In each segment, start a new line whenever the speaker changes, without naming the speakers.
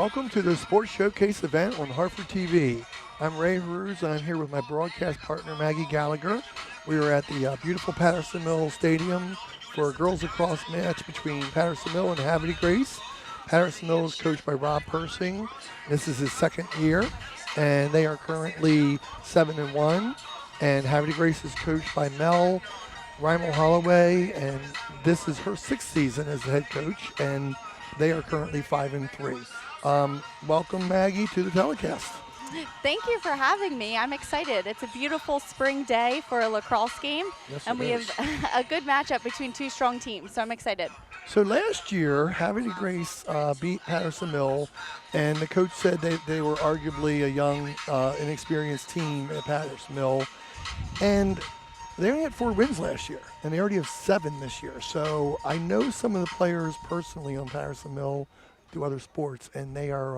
Welcome to the Sports Showcase event on Hartford TV. I'm Ray Haruz, and I'm here with my broadcast partner, Maggie Gallagher. We are at the beautiful Patterson Mill Stadium for a girls lacrosse match between Patterson Mill and Havre Grace. Patterson Mill is coached by Rob Persing. This is his second year, and they are currently 7-1. And Havre Grace is coached by Mel Rymel Holloway, and this is her sixth season as the head coach, and they are currently 5-3. Welcome, Maggie, to the telecast.
Thank you for having me. I'm excited. It's a beautiful spring day for a lacrosse game,
Yes,
and we have a good matchup between two strong teams, so I'm excited.
So last year, Havre Grace beat Patterson Mill, and the coach said they were arguably a young, inexperienced team at Patterson Mill, and they only had 4 wins last year, and they already have 7 this year. So I know some of the players personally on Patterson Mill do other sports, and they're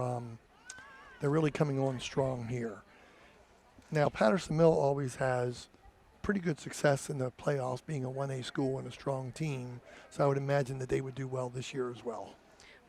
really coming on strong here. Now, Patterson Mill always has pretty good success in the playoffs, being a 1A school and a strong team. So I would imagine that they would do well this year as well.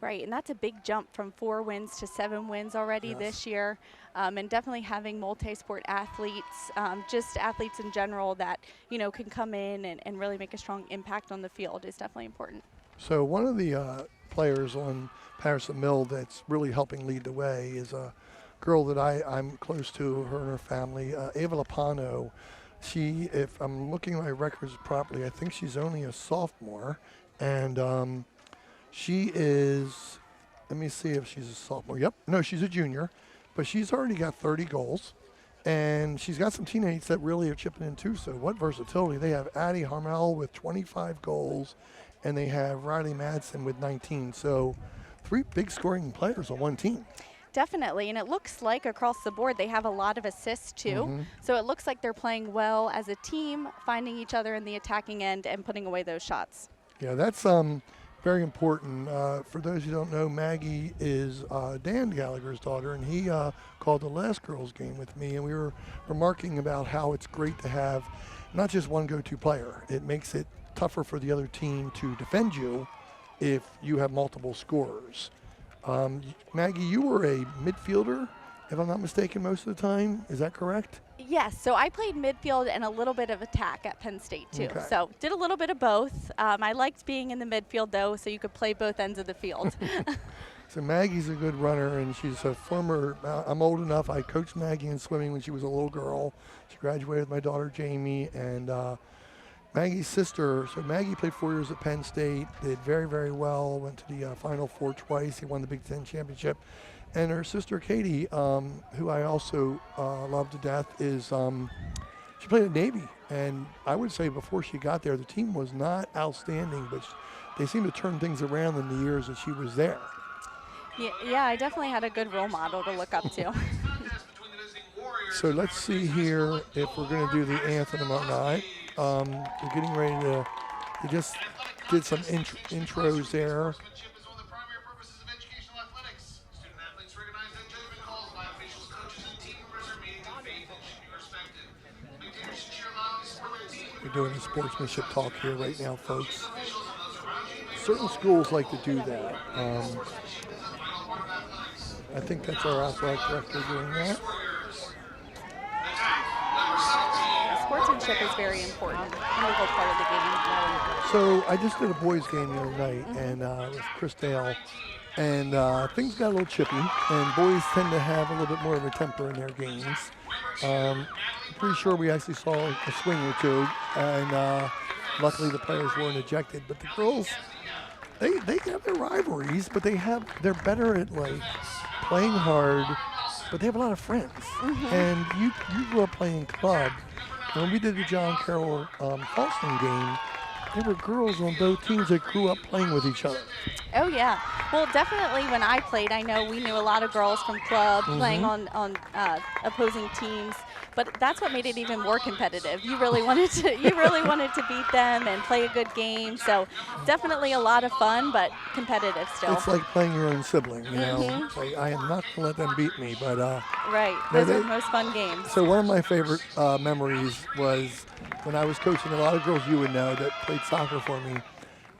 Right, and that's a big jump from 4 wins to 7 wins already this year. And definitely having multi-sport athletes, just athletes in general that, can come in and really make a strong impact on the field is definitely important.
So one of the players on Patterson Mill that's really helping lead the way is a girl that I'm close to, her and her family, Ava Lapano. She, if I'm looking at my records properly, I think she's only a sophomore, and she is, let me see if she's a sophomore. Yep, no, she's a junior, but she's already got 30 goals, and she's got some teammates that really are chipping in too, so what versatility. They have Addie Harmel with 25 goals, and they have Riley Madsen with 19, so 3 big scoring players on one team.
Definitely, and it looks like across the board they have a lot of assists too. So it looks like they're playing well as a team, finding each other in the attacking end and putting away those shots.
Yeah, that's very important. For those who don't know, Maggie is Dan Gallagher's daughter, and he called the last girls' game with me, and we were remarking about how it's great to have not just one go-to player. It makes it tougher for the other team to defend you if you have multiple scorers. Maggie, you were a midfielder, if I'm not mistaken, most of the time. Is that correct?
Yes, so I played midfield and a little bit of attack at Penn State too.
Okay.
So did a little bit of both. I liked being in the midfield though, so you could play both ends of the field.
So Maggie's a good runner, and she's a former, I'm old enough, I coached Maggie in swimming when she was a little girl. She graduated with my daughter Jamie, and Maggie's sister, so Maggie played 4 years at Penn State, did very, very well, went to the Final Four twice. He won the Big Ten championship. And her sister Katie, who I also love to death, is she played at Navy. And I would say before she got there, the team was not outstanding, but they seemed to turn things around in the years that she was there.
Yeah, I definitely had a good role model to look up to.
So let's see here if we're going to do the anthem or not. We're getting ready to, they just did some intros there. We're doing a sportsmanship talk here right now, folks. Certain schools like to do that. I think that's our athletic director doing that.
Sportsmanship is very important, integral part of the game.
So I just did a boys game the other night, and with Chris Dale, and things got a little chippy, and boys tend to have a little bit more of a temper in their games. I'm pretty sure we actually saw a swing or two, and luckily the players weren't ejected. But the girls, they have their rivalries, but they're better at like playing hard, but they have a lot of friends. And you grew up playing club. When we did the John Carroll Falston game, there were girls on both teams that grew up playing with each other.
Oh yeah, well definitely when I played, I know we knew a lot of girls from club playing on opposing teams, but that's what made it even more competitive. You really wanted to beat them and play a good game. So definitely a lot of fun, but competitive still.
It's like playing your own sibling, you know. It's like, I am not going to let them beat me, but
right, those are the most fun games.
So one of my favorite memories was when I was coaching a lot of girls you would know that played soccer for me.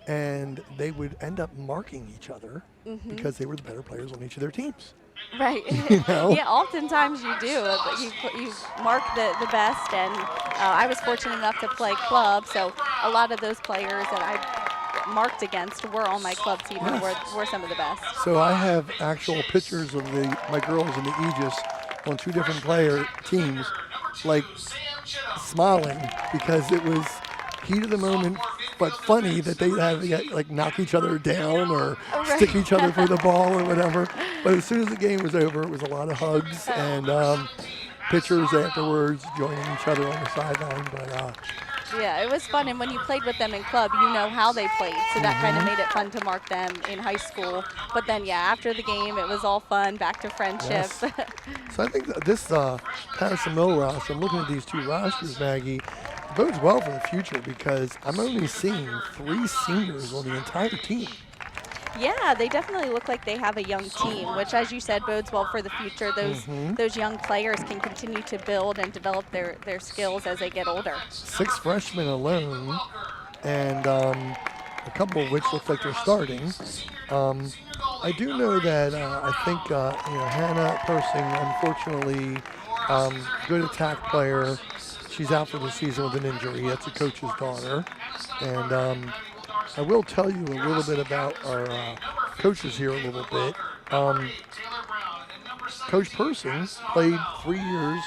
and they would end up marking each other because they were the better players on each of their teams.
Right.
You know?
Yeah, oftentimes you do. But you mark the best, and I was fortunate enough to play club, so a lot of those players that I marked against were on my club team and were some of the best.
So I have actual pictures of my girls in the Aegis on 2 different player teams, like smiling because it was heat of the moment, but funny that they had to like knock each other down or stick each other for the ball or whatever. But as soon as the game was over, it was a lot of hugs and pictures afterwards, joining each other on the sideline. But
yeah, it was fun, and when you played with them in club, you know how they played, so that kind of made it fun to mark them in high school. But then, yeah, after the game, it was all fun, back to friendship.
Yes. So I think that this Patterson Mill roster, I'm looking at these 2 rosters, Maggie, bodes well for the future because I'm only seeing 3 seniors on the entire team.
Yeah, they definitely look like they have a young team, which, as you said, bodes well for the future. Those young players can continue to build and develop their skills as they get older.
6 freshmen alone, and a couple of which look like they're starting. I do know that I think Hannah Persing, unfortunately, good attack player. She's out for the season with an injury. That's a coach's daughter, and I will tell you a little bit about our coaches here a little bit. Coach Person played 3 years,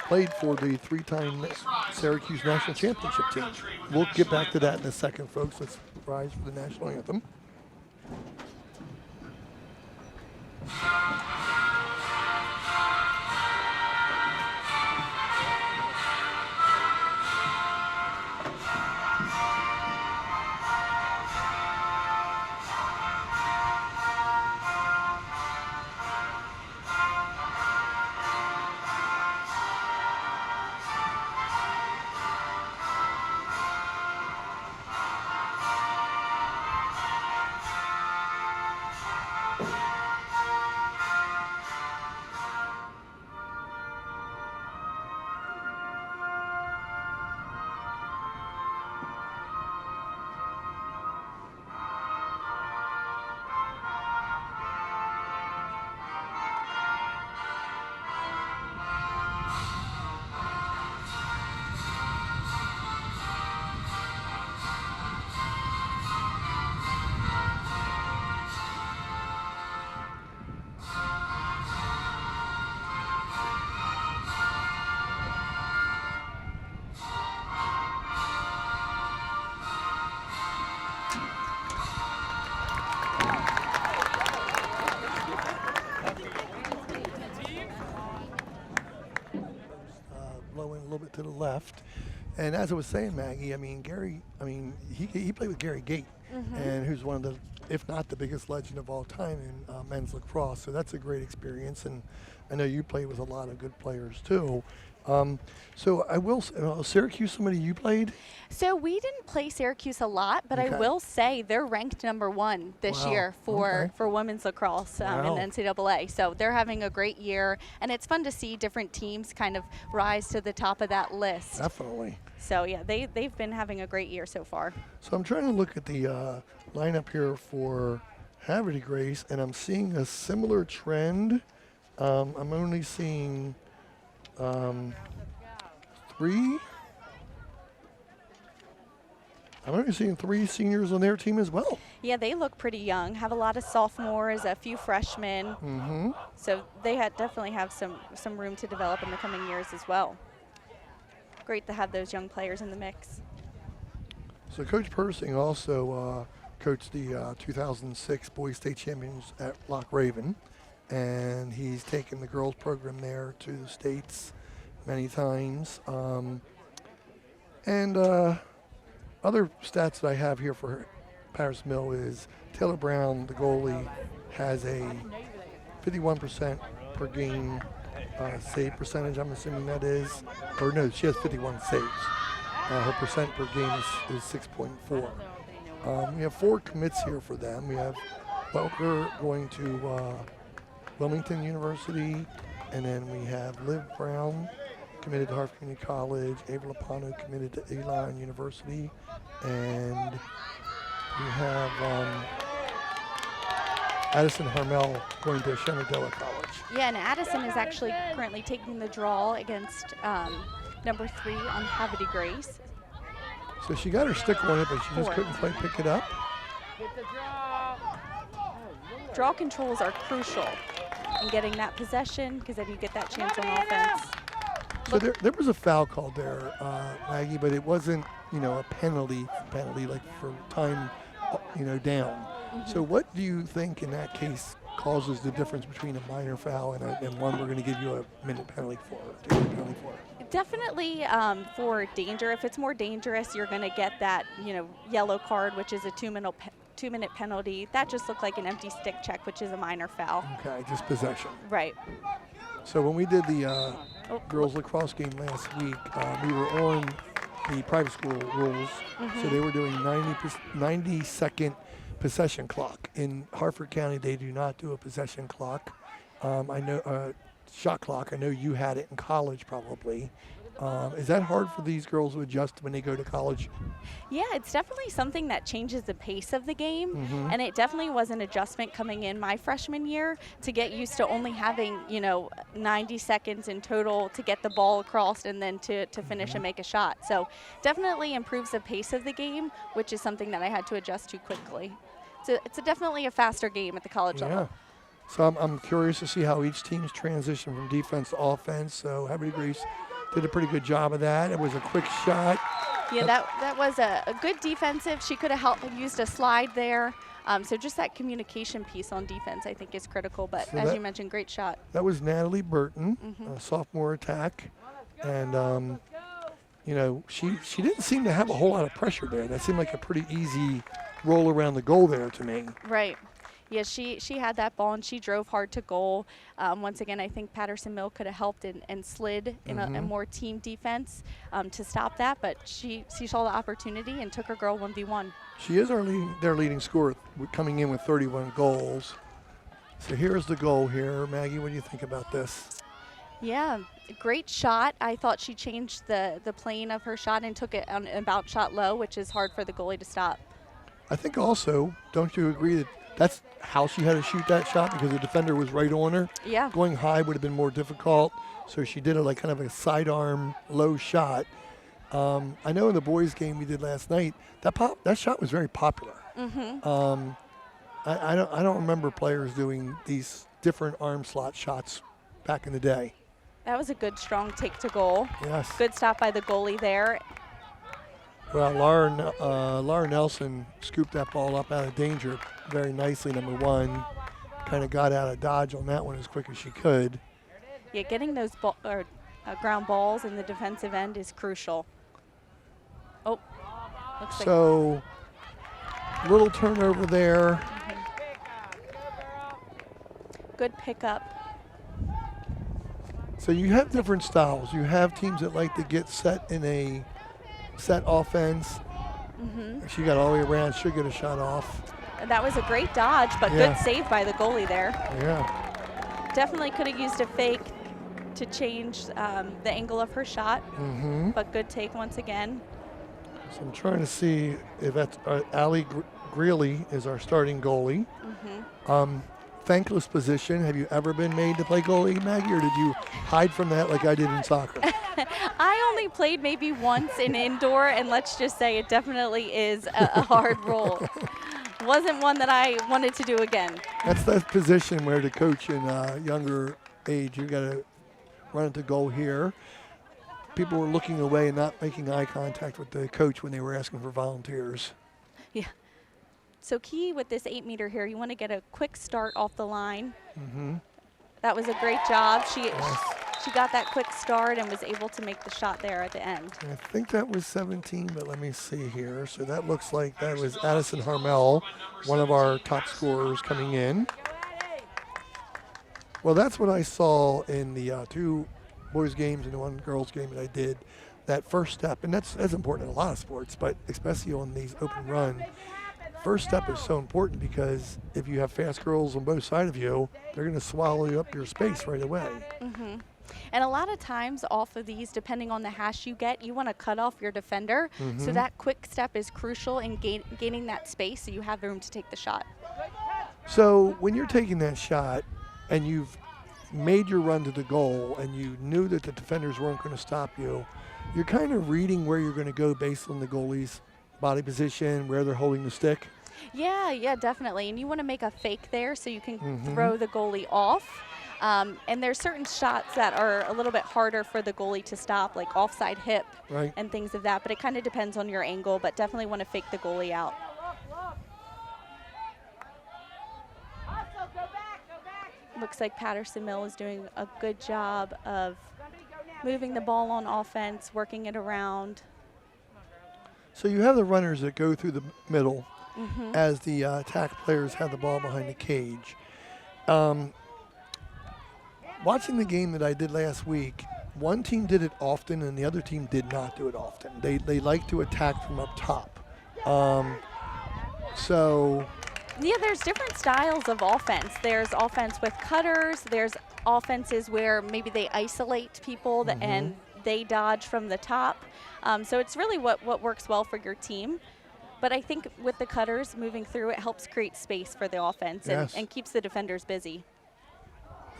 played for the 3-time Syracuse National Championship team. We'll get back to that in a second, folks. Let's rise for the national anthem. Blowing a little bit to the left. And as I was saying, Maggie, Gary, he played with Gary Gate, and who's one of the, if not the biggest legend of all time in men's lacrosse. So that's a great experience. And I know you played with a lot of good players too. So I will, Syracuse, somebody you played?
So we didn't play Syracuse a lot, but I will say they're ranked #1 this year for women's lacrosse in NCAA. So they're having a great year, and it's fun to see different teams kind of rise to the top of that list.
Definitely.
So yeah, they've been having a great year so far.
So I'm trying to look at the lineup here for Havre Grace, and I'm seeing a similar trend. I'm only seeing 3. I'm only seeing 3 seniors on their team as well.
Yeah, they look pretty young. Have a lot of sophomores, a few freshmen. So they definitely have some room to develop in the coming years as well. Great to have those young players in the mix.
So Coach Persing also coached the 2006 Boys State Champions at Loch Raven, and he's taken the girls program there to the States many times. Other stats that I have here for Patterson Mill is Taylor Brown, the goalie, has a 51% per game save percentage, I'm assuming that is. Or no, she has 51 saves. Her percent per game is 6.4. We have 4 commits here for them. We have Welker going to Wilmington University, and then we have Liv Brown committed to Havre Community College, Ava Lopano committed to Elon University, and We have Addison Harmel going to Shenandoah College.
Yeah, and Addison is actually currently taking the draw against number 3 on Havre Grace.
So she got her stick on it, but she just
4.
couldn't quite pick it up.
Draw controls are crucial in getting that possession because then you get that chance on offense.
So there was a foul called there, Maggie, but it wasn't, a penalty like for time, down. So what do you think in that case causes the difference between a minor foul and one we're going to give you a minute penalty for?
Definitely for danger. If it's more dangerous, you're going to get that, yellow card, which is a 2-minute penalty. That just looked like an empty stick check, which is a minor foul.
Okay, just possession.
Right.
So when we did the girls lacrosse game last week, we were on the private school rules. So they were doing 90-second possession clock. In Harford County, they do not do a possession clock. I know shot clock. I know you had it in college probably. Is that hard for these girls to adjust when they go to college?
Yeah, it's definitely something that changes the pace of the game, and it definitely was an adjustment coming in my freshman year to get used to only having 90 seconds in total to get the ball across and then to finish and make a shot. So definitely improves the pace of the game, which is something that I had to adjust to quickly. So it's definitely a faster game at the college level.
So I'm curious to see how each team's transition from defense to offense. So Havre Grace did a pretty good job of that. It was a quick shot.
Yeah, that was a good defensive. She could have used a slide there. So just that communication piece on defense, I think, is critical. But so as you mentioned, great shot.
That was Natalie Burton, sophomore attack. And, she didn't seem to have a whole lot of pressure there. That seemed like a pretty easy roll around the goal there to me.
Right. Yeah, she had that ball and she drove hard to goal. Once again, I think Patterson Mill could have helped and slid in a more team defense to stop that, but she saw the opportunity and took her girl 1v1.
She is their leading scorer, coming in with 31 goals. So here's the goal here. Maggie, what do you think about this?
Yeah, great shot. I thought she changed the plane of her shot and took it on about shot low, which is hard for the goalie to stop.
I think also, don't you agree that that's how she had to shoot that shot because the defender was right on her?
Yeah.
Going high would have been more difficult, so she did it kind of a sidearm low shot. I know in the boys' game we did last night, that shot was very popular. I don't remember players doing these different arm slot shots back in the day.
That was a good, strong take to goal.
Yes.
Good stop by the goalie there.
Well, Laura Nelson scooped that ball up out of danger very nicely, number 1. Kind of got out of dodge on that one as quick as she could.
Yeah, getting those ground balls in the defensive end is crucial. Oh, looks
so little turnover there.
Good pickup.
So you have different styles. You have teams that like to get set in a set offense. She got all the way around. She'll get a shot off.
And that was a great dodge, but good save by the goalie there.
Yeah.
Definitely could have used a fake to change the angle of her shot, but good take once again.
So I'm trying to see if that's Allie Greeley is our starting goalie. Thankless position. Have you ever been made to play goalie, Maggie, or did you hide from that like I did in soccer?
I only played maybe once in indoor, and let's just say it definitely is a hard role. Wasn't one that I wanted to do again.
That's that position where the coach in younger age, you got to run into goal here. People were looking away and not making eye contact with the coach when they were asking for volunteers.
Yeah. So key with this 8-meter here, you want to get a quick start off the line. That was a great job. She got that quick start and was able to make the shot there at the end.
I think that was 17, but let me see here. So that looks like that was Addison Harmel, one of our top scorers coming in. Well, that's what I saw in the 2 boys games and the 1 girls game that I did. That first step, and that's important in a lot of sports, but especially on these open run, first step is so important because if you have fast girls on both sides of you, they're going to swallow up your space right away.
And a lot of times off of these, depending on the hash you get, you want to cut off your defender. So that quick step is crucial in gaining that space so you have room to take the shot.
So when you're taking that shot and you've made your run to the goal and you knew that the defenders weren't going to stop you, you're kind of reading where you're going to go based on the goalie's body position, where they're holding the stick.
Yeah, definitely. And you want to make a fake there so you can throw the goalie off. And there's certain shots that are a little bit harder for the goalie to stop, like offside hip and things of that. But it kind of depends on your angle, but definitely want to fake the goalie out. Looks like Patterson Mill is doing a good job of moving the ball on offense, working it around.
So you have the runners that go through the middle as the attack players have the ball behind the cage. Watching the game that I did last week, one team did it often and the other team did not do it often. They like to attack from up top.
Yeah, there's different styles of offense. There's offense with cutters. There's offenses where maybe they isolate people and they dodge from the top. So it's really what works well for your team. But I think with the cutters moving through, it helps create space for the offense and keeps the defenders busy.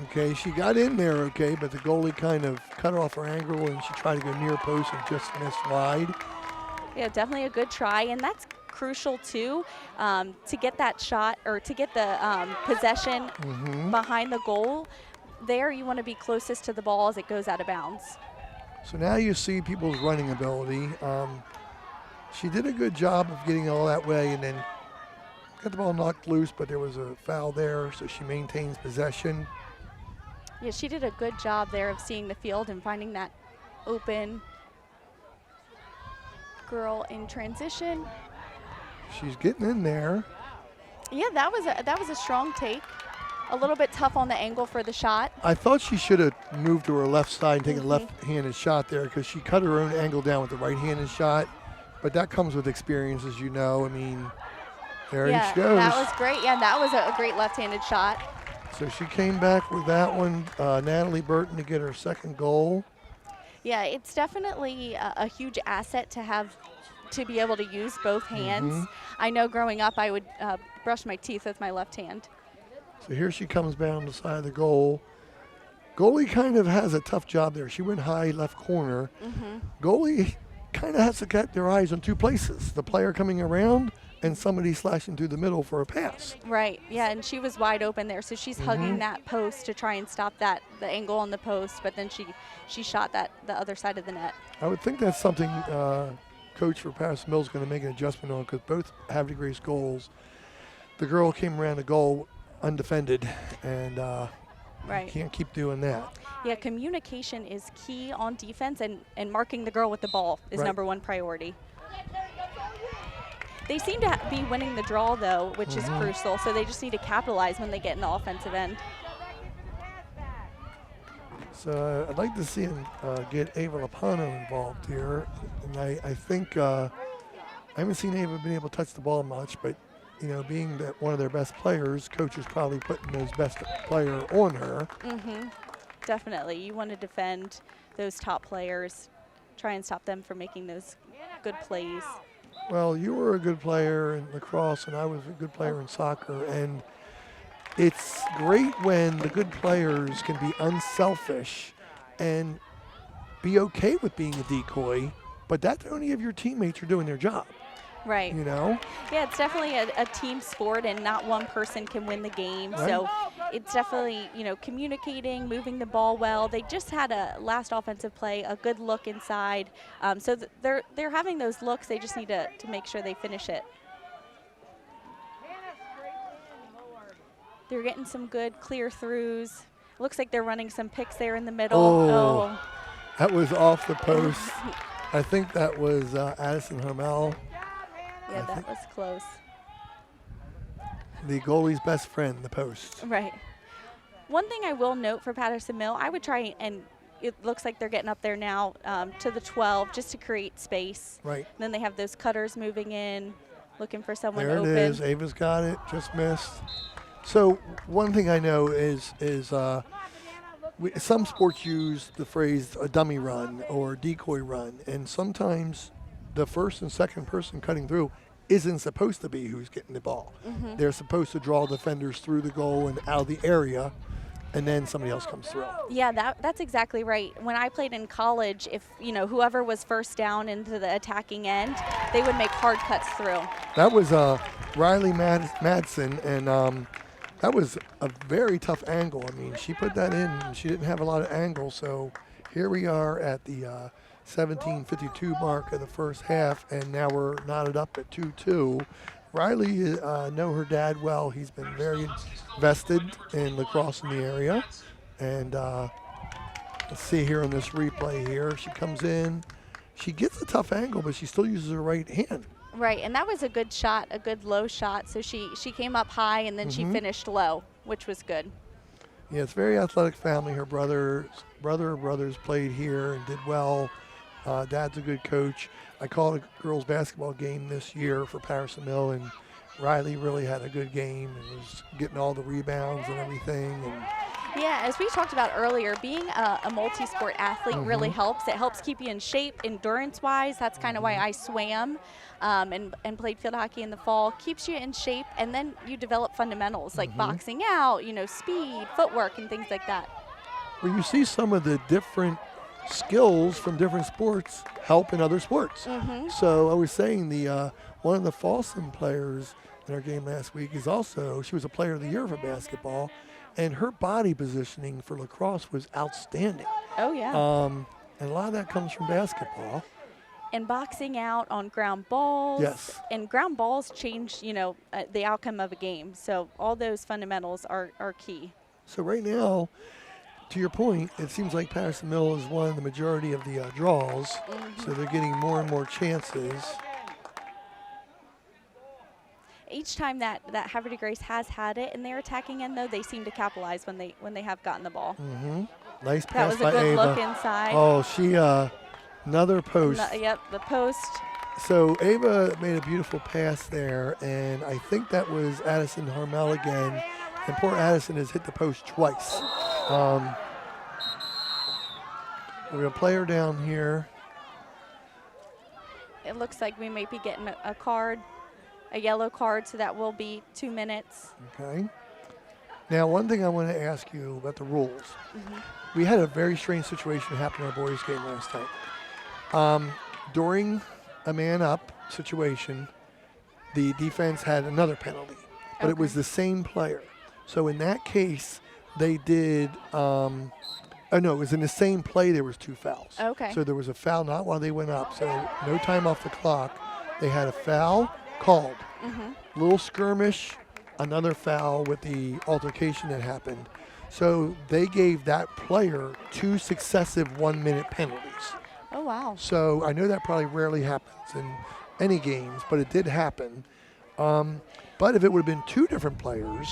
Okay, she got in there okay, but the goalie kind of cut off her angle and she tried to go near post and just missed wide.
Yeah, definitely a good try, and that's crucial too, to get that shot or to get the possession behind the goal. There you want to be closest to the ball as it goes out of bounds.
So now you see people's running ability. She did a good job of getting all that way and then got the ball knocked loose, but there was a foul there, so she maintains possession.
Yeah, she did a good job there of seeing the field and finding that open girl in transition.
She's getting in there.
Yeah, that was a strong take. A little bit tough on the angle for the shot.
I thought she should have moved to her left side and taken a left-handed shot there because she cut her own angle down with the right-handed shot. But that comes with experience, as you know. I mean, there she goes.
That was great. Yeah, that was a great left-handed shot.
So she came back with that one, Natalie Burton, to get her second goal.
Yeah, it's definitely a huge asset to be able to use both hands. I know growing up I would brush my teeth with my left hand.
So here she comes down the side of the goal. Goalie kind of has a tough job there. She went high left corner. Goalie kind of has to get their eyes on two places, the player coming around and somebody slashing through the middle for a pass.
Right, yeah, and she was wide open there, so she's hugging that post to try and stop the angle on the post, but then she shot the other side of the net.
I would think that's something coach for Patterson Mill is going to make an adjustment on because both Havre Grace goals, the girl came around the goal undefended, and can't keep doing that.
Yeah, communication is key on defense, and marking the girl with the ball is number one priority. They seem to be winning the draw, though, which is crucial, so they just need to capitalize when they get in the offensive end.
So I'd like to see him get Ava Lapano involved here. And I think I haven't seen Ava been able to touch the ball much, but you know, being that one of their best players, coach is probably putting those best player on her.
Definitely. You want to defend those top players, try and stop them from making those good plays.
Well, you were a good player in lacrosse, and I was a good player in soccer, and it's great when the good players can be unselfish and be okay with being a decoy, but that's only if your teammates are doing their job.
Right.
You know?
Yeah, it's definitely a team sport, and not one person can win the game.
Right.
So it's definitely, communicating, moving the ball well. They just had a last offensive play, a good look inside. So they're having those looks. They just need to make sure they finish it. They're getting some good clear throughs. Looks like they're running some picks there in the middle.
Oh. That was off the post. I think that was Addison Hermel.
Yeah, that was close.
The goalie's best friend, the post.
Right. One thing I will note for Patterson Mill, I would try, and it looks like they're getting up there now to the 12 just to create space.
Right.
And then they have those cutters moving in. looking for someone
There
open.
it is. Ava's got it. Just missed. So one thing I know is some sports use the phrase a dummy run or decoy run, and sometimes the first and second person cutting through isn't supposed to be who's getting the ball. They're supposed to draw defenders through the goal and out of the area, and then somebody else comes through.
Yeah, that's exactly right. When I played in college, if whoever was first down into the attacking end, they would make hard cuts through.
That was Riley Madsen, and that was a very tough angle. I mean, she put that in, and she didn't have a lot of angle, so here we are at the 17:52 mark of the first half, and now we're knotted up at 2-2. Riley know her dad well. He's been very vested in lacrosse in the area. And let's see here on this replay here. She comes in. She gets a tough angle, but she still uses her right hand.
Right, and that was a good shot, a good low shot. So she came up high, and then she finished low, which was good.
Yeah, it's a very athletic family. Her brothers played here and did well. Dad's a good coach. I called a girls basketball game this year for Patterson Mill, and Riley really had a good game and was getting all the rebounds and everything. And
yeah, as we talked about earlier, being a multi-sport athlete really helps. It helps keep you in shape endurance-wise. That's kind of why I swam and played field hockey in the fall. Keeps you in shape, and then you develop fundamentals like boxing out, speed, footwork, and things like that.
Well, you see some of the different skills from different sports help in other sports. So I was saying the one of the Folsom players in our game last week she was a player of the year for basketball, and her body positioning for lacrosse was outstanding.
Oh, yeah.
And a lot of that comes from basketball.
And boxing out on ground balls.
Yes.
And ground balls change, the outcome of a game. So all those fundamentals are key.
So right now, to your point, it seems like Patterson Mill has won the majority of the draws, so they're getting more and more chances.
Each time that Havre de Grace has had it in their attacking end, though, they seem to capitalize when they have gotten the ball.
Nice pass
That was
by
a good
Ava.
look inside.
Oh, she another post.
Yep, the post.
So Ava made a beautiful pass there, and I think that was Addison Harmel again. And poor Addison has hit the post twice. We're going to play her down here.
It looks like we may be getting a yellow card, so that will be 2 minutes.
Okay. Now, one thing I want to ask you about the rules. We had a very strange situation happen in our boys' game last night. During a man-up situation, the defense had another penalty, but it was the same player. So in that case, they did it was in the same play there was 2 fouls.
Okay.
So there was a foul not while they went up, so no time off the clock. They had a foul called. Little skirmish, another foul with the altercation that happened. So they gave that player 2 successive 1-minute penalties.
Oh, wow.
So I know that probably rarely happens in any games, but it did happen. But if it would have been 2 different players,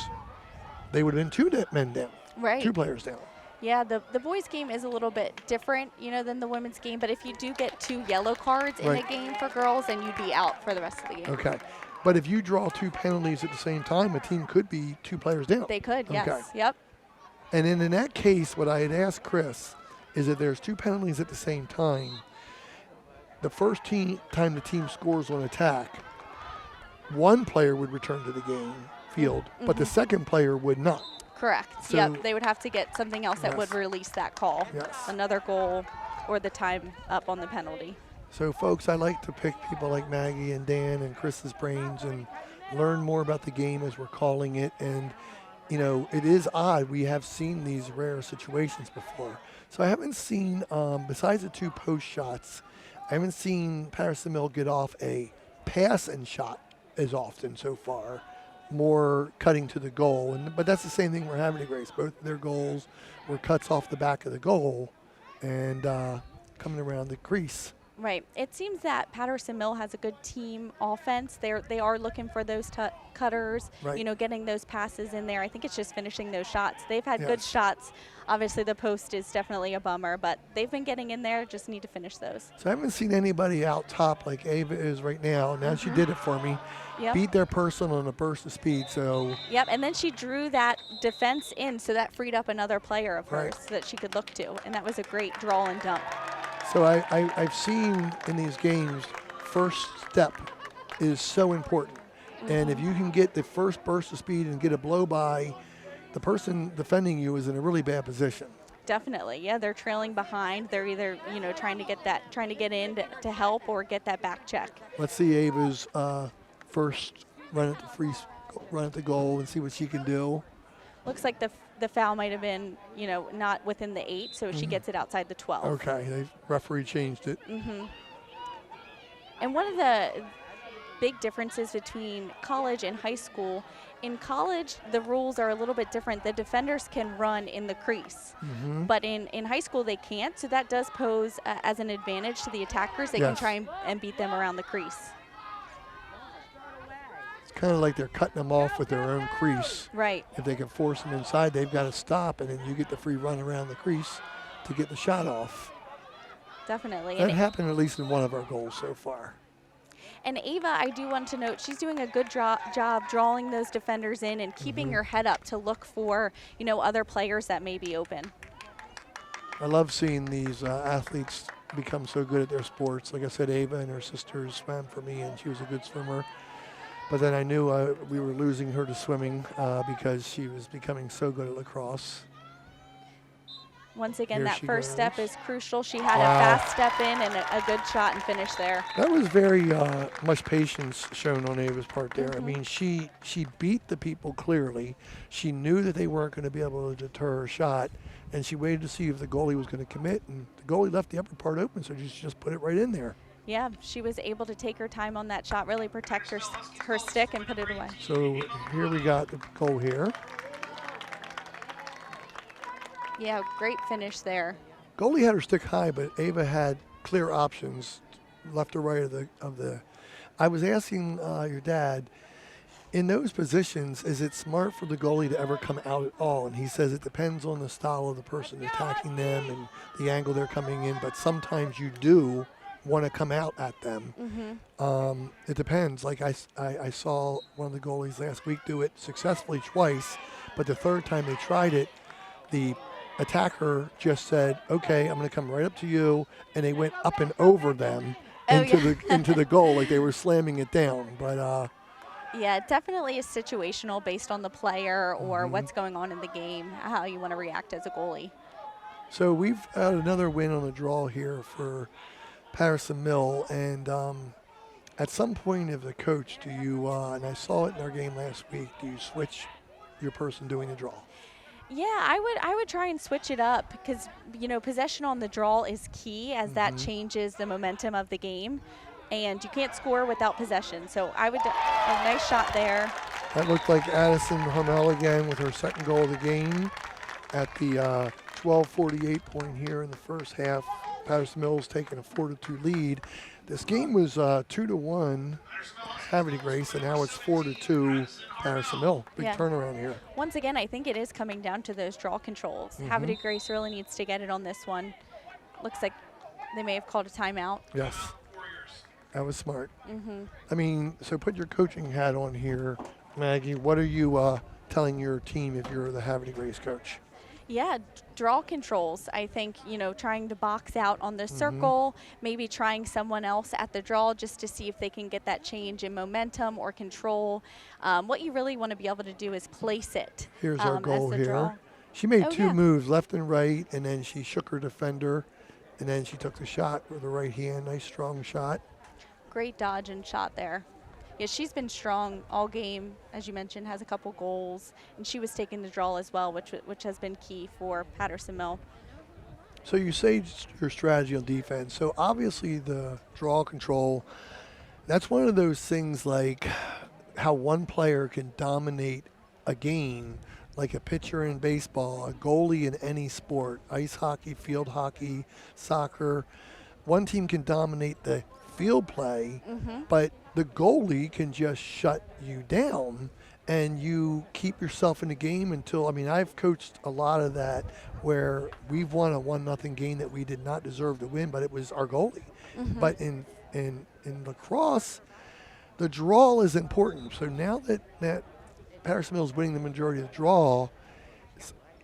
they would have been 2 men down.
Right.
2 players down.
Yeah, the boys' game is a little bit different, than the women's game. But if you do get 2 yellow cards in a game for girls, then you'd be out for the rest of the game.
Okay. But if you draw 2 penalties at the same time, a team could be 2 players down.
They could, yes.
Okay.
Yep.
And then in that case, what I had asked Chris is that there's 2 penalties at the same time. The first time the team scores on attack, 1 player would return to the field, but the second player would not.
Correct.
So
yep. They would have to get something else that would release that call.
Yes.
Another goal or the time up on the penalty.
So, folks, I like to pick people like Maggie and Dan and Chris's brains and learn more about the game as we're calling it. And, it is odd. We have seen these rare situations before. So I haven't seen, besides the 2 post shots, I haven't seen Patterson Mill get off a pass and shot as often so far. More cutting to the goal. But that's the same thing we're having at Grace. Both of their goals were cuts off the back of the goal and coming around the crease.
Right. It seems that Patterson Mill has a good team offense. They are looking for those cutters,
Right.
getting those passes in there. I think it's just finishing those shots. They've had good
Yes.
shots. Obviously, the post is definitely a bummer, but they've been getting in there. Just need to finish those.
So I haven't seen anybody out top like Ava is right now. Now she did it for me.
Yep.
Beat their person on a burst of speed. So
Yep. And then she drew that defense in, so that freed up another player of
Right.
hers that she could look to, and that was a great draw and dump.
So I've seen in these games, first step is so important. And if you can get the first burst of speed and get a blow by, the person defending you is in a really bad position.
Definitely, yeah. They're trailing behind. They're either trying to get in to help or get that back check.
Let's see Ava's first run at the goal and see what she can do.
Looks like the foul might have been not within the 8, so she gets it outside the 12.
Okay, the referee changed it.
And one of the big differences between college and high school, in college the rules are a little bit different. The defenders can run in the crease, but in high school they can't, so that does pose as an advantage to the attackers. They can
Yes.
try and beat them around the crease.
It's kind of like they're cutting them off with their own crease.
Right.
If they can force them inside, they've got to stop, and then you get the free run around the crease to get the shot off.
Definitely.
That happened at least in one of our goals so far.
And Ava, I do want to note, she's doing a good job drawing those defenders in and keeping her head up to look for, other players that may be open.
I love seeing these athletes become so good at their sports. Like I said, Ava and her sisters swam for me, and she was a good swimmer. But then I knew we were losing her to swimming because she was becoming so good at lacrosse.
Once again,
Here
that
she
first step
goes.
is crucial. She had a fast step in and a good shot and finish there.
That was very much patience shown on Ava's part there. I mean, she beat the people clearly. She knew that they weren't going to be able to deter her shot, and she waited to see if the goalie was going to commit, and the goalie left the upper part open, so she just put it right in there.
Yeah, she was able to take her time on that shot, really protect her stick and put it away.
So here we got the goal here.
Yeah, great finish there.
Goalie had her stick high, but Ava had clear options, left or right of the. I was asking your dad, in those positions, is it smart for the goalie to ever come out at all? And he says it depends on the style of the person attacking them and the angle they're coming in, but sometimes you do want to come out at them. It depends. Like I saw one of the goalies last week do it successfully twice, but the third time they tried it, the attacker just said, okay, I'm going to come right up to you, and they went up and over them into the goal like they were slamming it down. But
yeah, it definitely is situational based on the player or what's going on in the game, how you want to react as a goalie.
so we've had another win on the draw here for Patterson Mill, and at some point as a coach, do you, and I saw it in our game last week, do you switch your person doing the draw?
Yeah, I would try and switch it up because possession on the draw is key as that changes the momentum of the game, and you can't score without possession. So I would a nice shot there.
That looked like Addison Hummel again with her second goal of the game at the 12:48 point here in the first half. Patterson Mill's taking a 4-2 lead. This game was 2-1 Havre Grace, and now it's 4-2 Patterson Mill. Big turnaround here.
Once again, I think it is coming down to those draw controls. Havre Grace really needs to get it on this one. Looks like they may have called a timeout.
Yes, that was smart. I mean, so put your coaching hat on here, Maggie. What are you telling your team if you're the Havre Grace coach?
Yeah, draw controls. I think, trying to box out on the circle, maybe trying someone else at the draw just to see if they can get that change in momentum or control. What you really want to be able to do is place it.
Here's our goal
as the draw.
here. She made two
yeah.
moves, left and right, and then she shook her defender, and then she took the shot with the right hand. Nice, strong shot.
Great dodge and shot there. Yeah, she's been strong all game, as you mentioned, has a couple goals, and she was taking the draw as well, which has been key for Patterson Mill.
So you say your strategy on defense. So obviously the draw control, that's one of those things like how one player can dominate a game, like a pitcher in baseball, a goalie in any sport, ice hockey, field hockey, soccer. one team can dominate the field play,
Mm-hmm.
but the goalie can just shut you down and you keep yourself in the game until, I mean, I've coached a lot of that where we've won a 1-0 game that we did not deserve to win, but it was our goalie.
Mm-hmm.
But in lacrosse, the draw is important. So now that Patterson Mill is winning the majority of the draw,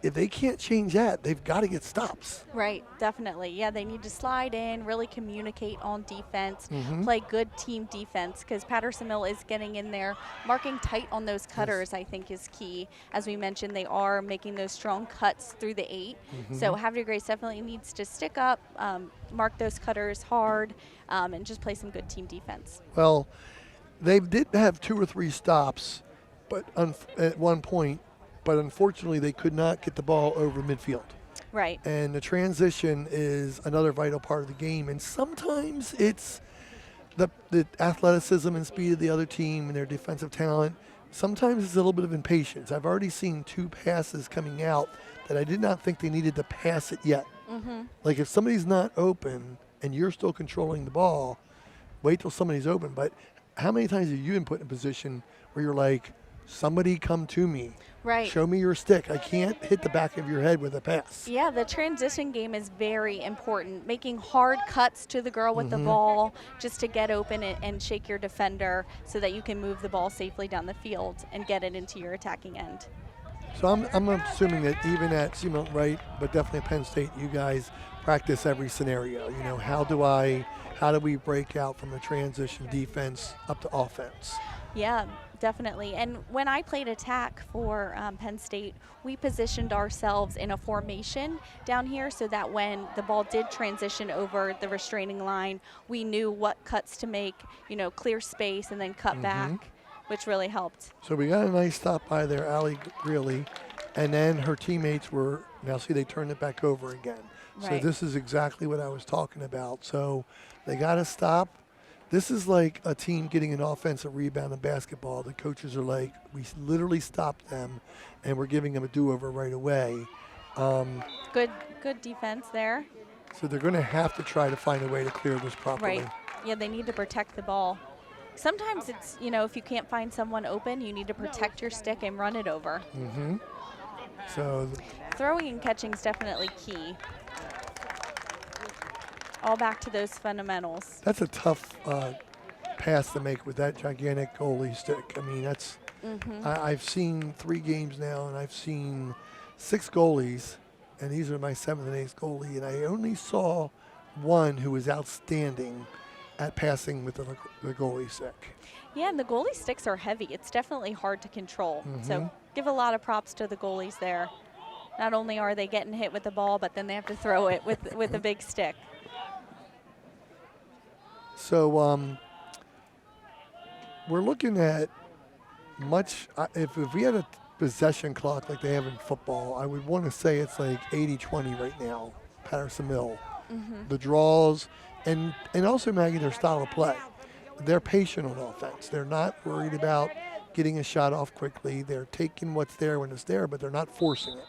if they can't change that, they've got to get stops.
Right, definitely. Yeah, they need to slide in, really communicate on defense,
Mhm.
play good team defense, because Patterson Mill is getting in there. Marking tight on those cutters, I think, is key. As we mentioned, they are making those strong cuts through the 8. So Havre Grace definitely needs to stick up, mark those cutters hard, and just play some good team defense.
Well, they did have 2 or 3 stops, but at one point, but unfortunately they could not get the ball over midfield.
Right.
And the transition is another vital part of the game. And sometimes it's the athleticism and speed of the other team and their defensive talent. Sometimes it's a little bit of impatience. I've already seen 2 passes coming out that I did not think they needed to pass it yet.
Mm-hmm.
Like if somebody's not open and you're still controlling the ball, wait till somebody's open. But how many times have you been put in a position where you're like, somebody come to me.
Right.
Show me your stick. I can't hit the back of your head with a pass.
Yeah, the transition game is very important. Making hard cuts to the girl with the ball just to get open and shake your defender so that you can move the ball safely down the field and get it into your attacking end.
So I'm assuming that even at Seamount Wright, but definitely at Penn State, you guys practice every scenario. You know, how do we break out from a transition defense up to offense?
Yeah, definitely. And when I played attack for Penn State, we positioned ourselves in a formation down here so that when the ball did transition over the restraining line, we knew what cuts to make, clear space and then cut back, which really helped.
So we got a nice stop by there, Allie Greeley, and then her teammates were, now see they turned it back over again. So
Right.
this is exactly what I was talking about. So they got to stop. This is like a team getting an offensive rebound in basketball. The coaches are like, we literally stopped them, and we're giving them a do-over right away.
Good defense there.
So they're going to have to try to find a way to clear this properly.
Right. Yeah, they need to protect the ball. Sometimes it's, if you can't find someone open, you need to protect your stick and run it over.
So
Throwing and catching is definitely key. All back to those fundamentals.
that's a tough pass to make with that gigantic goalie stick. I mean, that's I've seen 3 games now, and I've seen 6 goalies, and these are my 7th and 8th goalie, and I only saw one who was outstanding at passing with the goalie stick.
Yeah, and the goalie sticks are heavy. It's definitely hard to control. So give a lot of props to the goalies there. Not only are they getting hit with the ball, but then they have to throw it with a big stick.
So we're looking at if we had a possession clock like they have in football, I would want to say it's like 80-20 right now, Patterson Mill. The draws, and also, Maggie, their style of play. They're patient on offense. They're not worried about getting a shot off quickly. They're taking what's there when it's there, but they're not forcing it.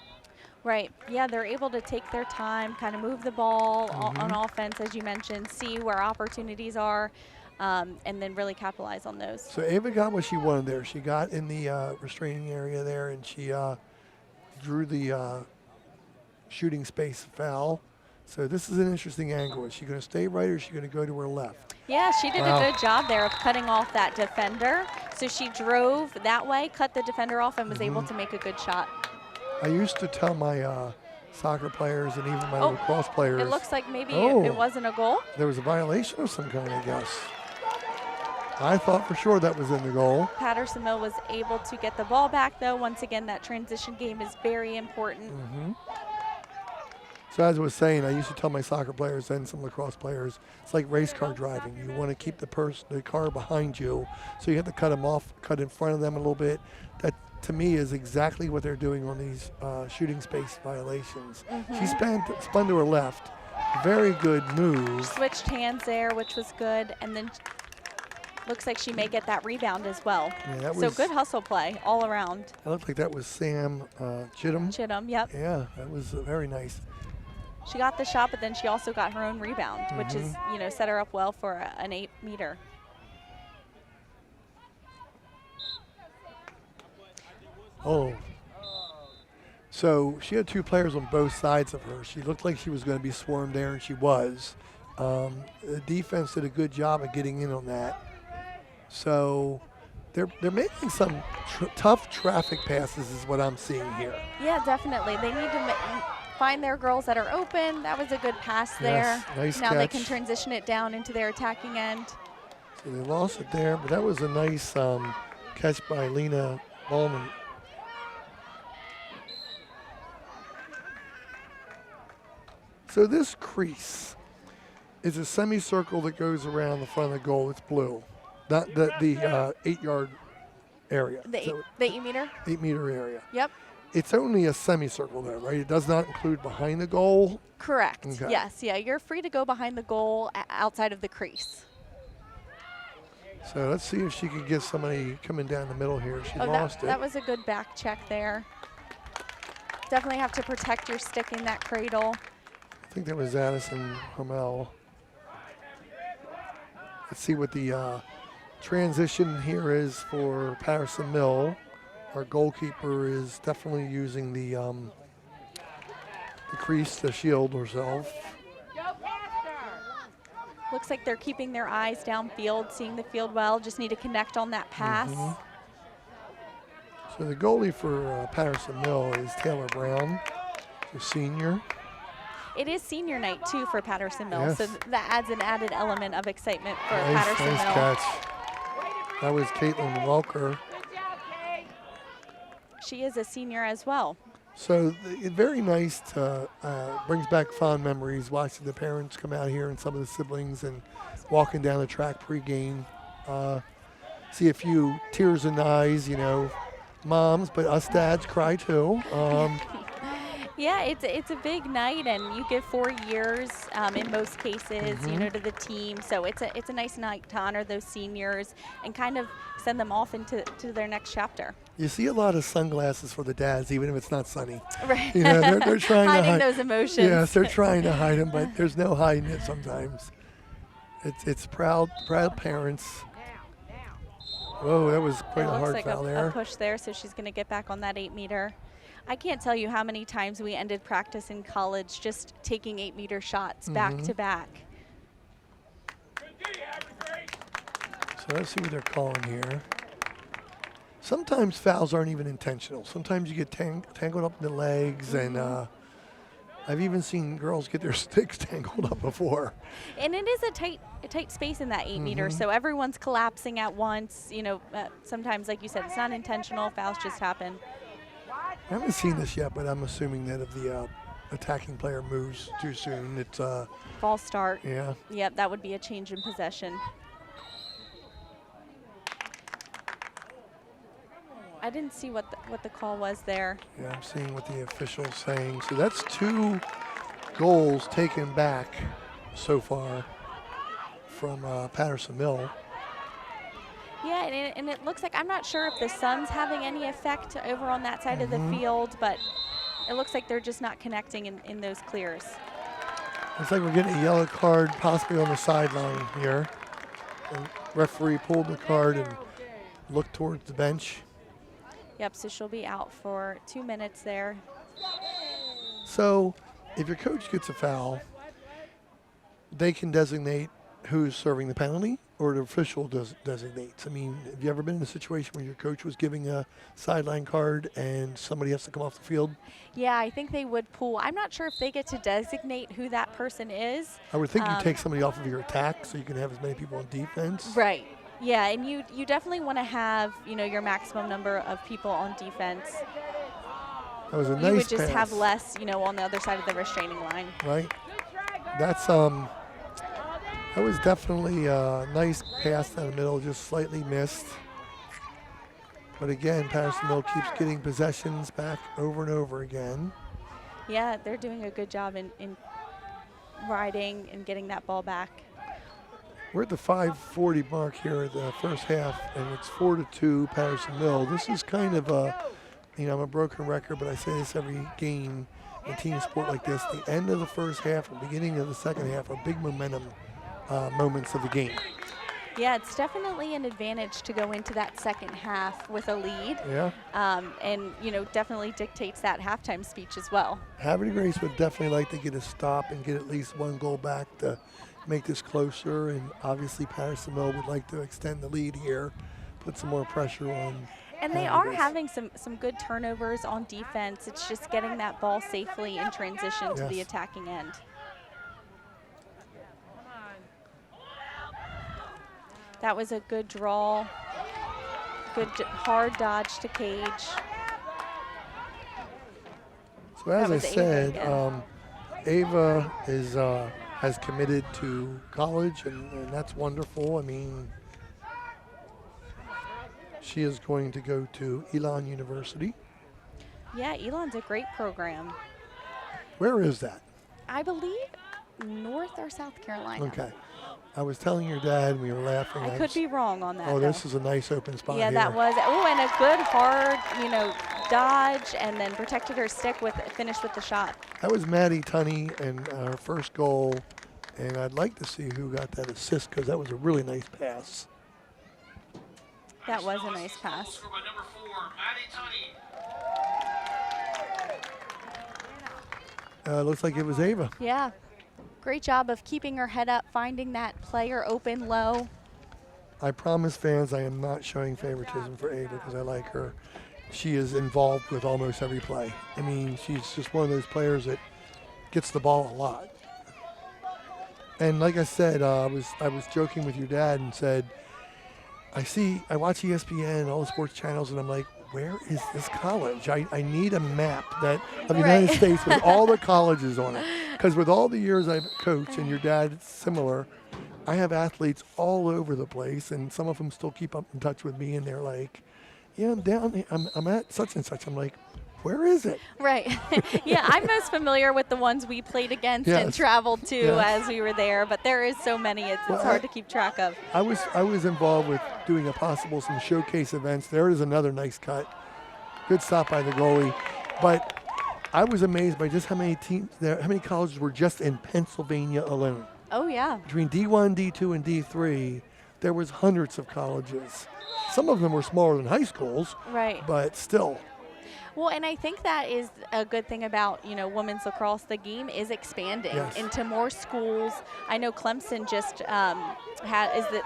Right. Yeah, they're able to take their time, kind of move the ball on offense, as you mentioned, see where opportunities are, and then really capitalize on those.
So Ava got what she wanted there. She got in the restraining area there, and she drew the shooting space foul. So this is an interesting angle. Is she going to stay right, or is she going to go to her left?
Yeah, she did a good job there of cutting off that defender. So she drove that way, cut the defender off, and was able to make a good shot.
I used to tell my soccer players and even my lacrosse players.
It looks like maybe it wasn't a goal.
There was a violation of some kind, I guess. I thought for sure that was in the goal.
Patterson Mill was able to get the ball back, though. Once again, that transition game is very important.
So as I was saying, I used to tell my soccer players and some lacrosse players, it's like race car driving. You want to keep the car behind you, so you have to cut them off, cut in front of them a little bit. That, to me, is exactly what they're doing on these shooting space violations. She spun to her left. Very good move.
Switched hands there, which was good, and then looks like she may get that rebound as well.
Yeah,
so good hustle play all around.
It looked like that was Sam Chittum.
Chittum, yep.
Yeah, that was very nice.
She got the shot, but then she also got her own rebound, which is, set her up well for an 8-meter.
Oh. So she had 2 players on both sides of her. She looked like she was going to be swarmed there, and she was. The defense did a good job of getting in on that. So they're making some tough traffic passes is what I'm seeing here.
Yeah, definitely. They need to find their girls that are open. That was a good pass there.
Nice
now
catch.
they can transition it down into their attacking end.
So they lost it there, but that was a nice catch by Lena Ballman. So this crease is a semicircle that goes around the front of the goal. It's blue, not the 8-yard area.
The 8-meter?
8-meter area.
Yep.
It's only a semicircle though, right? It does not include behind the goal.
Correct.
Okay.
Yes. Yeah. You're free to go behind the goal outside of the crease.
So let's see if she can get somebody coming down the middle here. She lost it.
That was a good back check there. Definitely have to protect your stick in that cradle.
I think that was Addison Hummel. Let's see what the transition here is for Patterson Mill. Our goalkeeper is definitely using the crease to shield herself.
Looks like they're keeping their eyes downfield, seeing the field well. Just need to connect on that pass.
So the goalie for Patterson Mill is Taylor Brown, the senior.
It is senior night, too, for Patterson Mill,
Yes.
so that adds an added element of excitement for
Nice
Patterson Mill.
catch. That was Caitlin Welker.
She is a senior as well.
So very nice to, brings back fond memories watching the parents come out here and some of the siblings and walking down the track pregame. See a few tears in the eyes, moms, but us dads cry too.
Yeah, it's a big night, and you give 4 years in most cases, to the team. So it's a nice night to honor those seniors and kind of send them off into their next chapter.
You see a lot of sunglasses for the dads, even if it's not sunny.
Right.
They're trying
hiding
to hide
those emotions.
Yes, they're trying to hide them, but there's no hiding it sometimes. It's proud parents. Whoa, that was quite a hard
Looks
foul
like
there.
a push there, so she's going to get back on that 8-meter. I can't tell you how many times we ended practice in college just taking 8-meter shots back to back.
So let's see what they're calling here. Sometimes fouls aren't even intentional. Sometimes you get tangled up in the legs, and I've even seen girls get their sticks tangled up before.
And it is a tight space in that 8-meter, so everyone's collapsing at once. Sometimes, like you said, it's not intentional. Fouls just happen.
I haven't seen this yet, but I'm assuming that if the attacking player moves too soon, it's
False start.
yeah.
Yep, that would be a change in possession. I didn't see what the call was there.
Yeah, I'm seeing what the official's saying. So that's 2 goals taken back so far from Patterson Mill.
Yeah, and it looks like, I'm not sure if the sun's having any effect over on that side of the field, but it looks like they're just not connecting in those clears.
Looks like we're getting a yellow card possibly on the sideline here. The referee pulled the card and looked towards the bench.
Yep, so she'll be out for 2 minutes there.
So if your coach gets a foul, they can designate who's serving the penalty, or the official designates. I mean, have you ever been in a situation where your coach was giving a sideline card and somebody has to come off the field?
Yeah, I think they would pull. I'm not sure if they get to designate who that person is.
I would think you take somebody off of your attack so you can have as many people on defense.
Right. Yeah, and you definitely want to have, your maximum number of people on defense.
That was a nice
You would just
pass,
have less, on the other side of the restraining line.
right? That's that was definitely a nice pass down the middle, just slightly missed. But again, Patterson Mill keeps getting possessions back over and over again.
Yeah, they're doing a good job in riding and getting that ball back.
We're at the 5:40 mark here at the first half, and it's 4-2 Patterson Mill. This is kind of a, I'm a broken record, but I say this every game. in team sport like this, the end of the first half and beginning of the second half are big momentum moments of the game.
Yeah, it's definitely an advantage to go into that second half with a lead.
Yeah.
And, definitely dictates that halftime speech as well.
Havre Grace would definitely like to get a stop and get at least one goal back to make this closer. And obviously Patterson Mill would like to extend the lead here, put some more pressure on.
And they are having some good turnovers on defense. It's just getting that ball safely in transition to the attacking end. That was a good draw, good hard dodge to Cage.
So as I said, Ava is has committed to college, and that's wonderful. I mean, she is going to go to Elon University.
Yeah, Elon's a great program.
Where is that?
I believe North or South Carolina.
Okay. I was telling your dad, we were laughing.
I could be wrong on that.
Oh, this is a nice open spot
here. That was. Oh, and a good hard, dodge, and then protected her stick finished with the shot.
That was Maddie Tunney and her first goal, and I'd like to see who got that assist because that was a really nice pass.
That was a nice pass.
Looks like it was Ava.
Yeah. Great job of keeping her head up, finding that player open low.
I promise fans I am not showing favoritism for Ava because I like her. She is involved with almost every play. I mean, she's just one of those players that gets the ball a lot. And like I said, I was joking with your dad and said, I watch ESPN and all the sports channels, and I'm like, where is this college? I need a map of the United States with all the colleges on it. Because with all the years I've coached, and your dad, it's similar, I have athletes all over the place, and some of them still keep up in touch with me, and they're like, yeah, I'm down here. I'm at such and such. I'm like, where is it?
Right. Yeah, I'm most familiar with the ones we played against and traveled to as we were there, but there is so many, it's hard to keep track of.
I was involved with doing some showcase events. There is another nice cut. Good stop by the goalie. But I was amazed by just how many teams there, how many colleges were just in Pennsylvania alone.
Oh, yeah.
Between D1, D2, and D3, there was hundreds of colleges. Some of them were smaller than high schools. Right. But still.
Well, and I think that is a good thing about, women's lacrosse. The game is expanding into more schools. I know Clemson just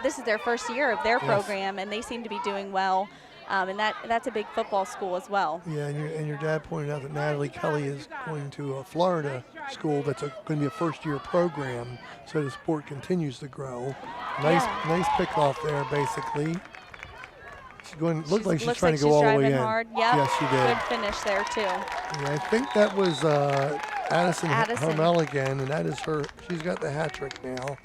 this is their first year of their program, and they seem to be doing well. And that's a big football school as well.
Yeah, and your dad pointed out that Natalie Kelly is going to a Florida school that's going to be a first-year program, so the sport continues to grow. Nice pick-off there, basically. Looks like she's trying to go all the way in.
Hard. Yep.
Yes, she did.
Good finish there, too.
Yeah, I think that was Addison Homel again, and that is her. She's got the hat trick now.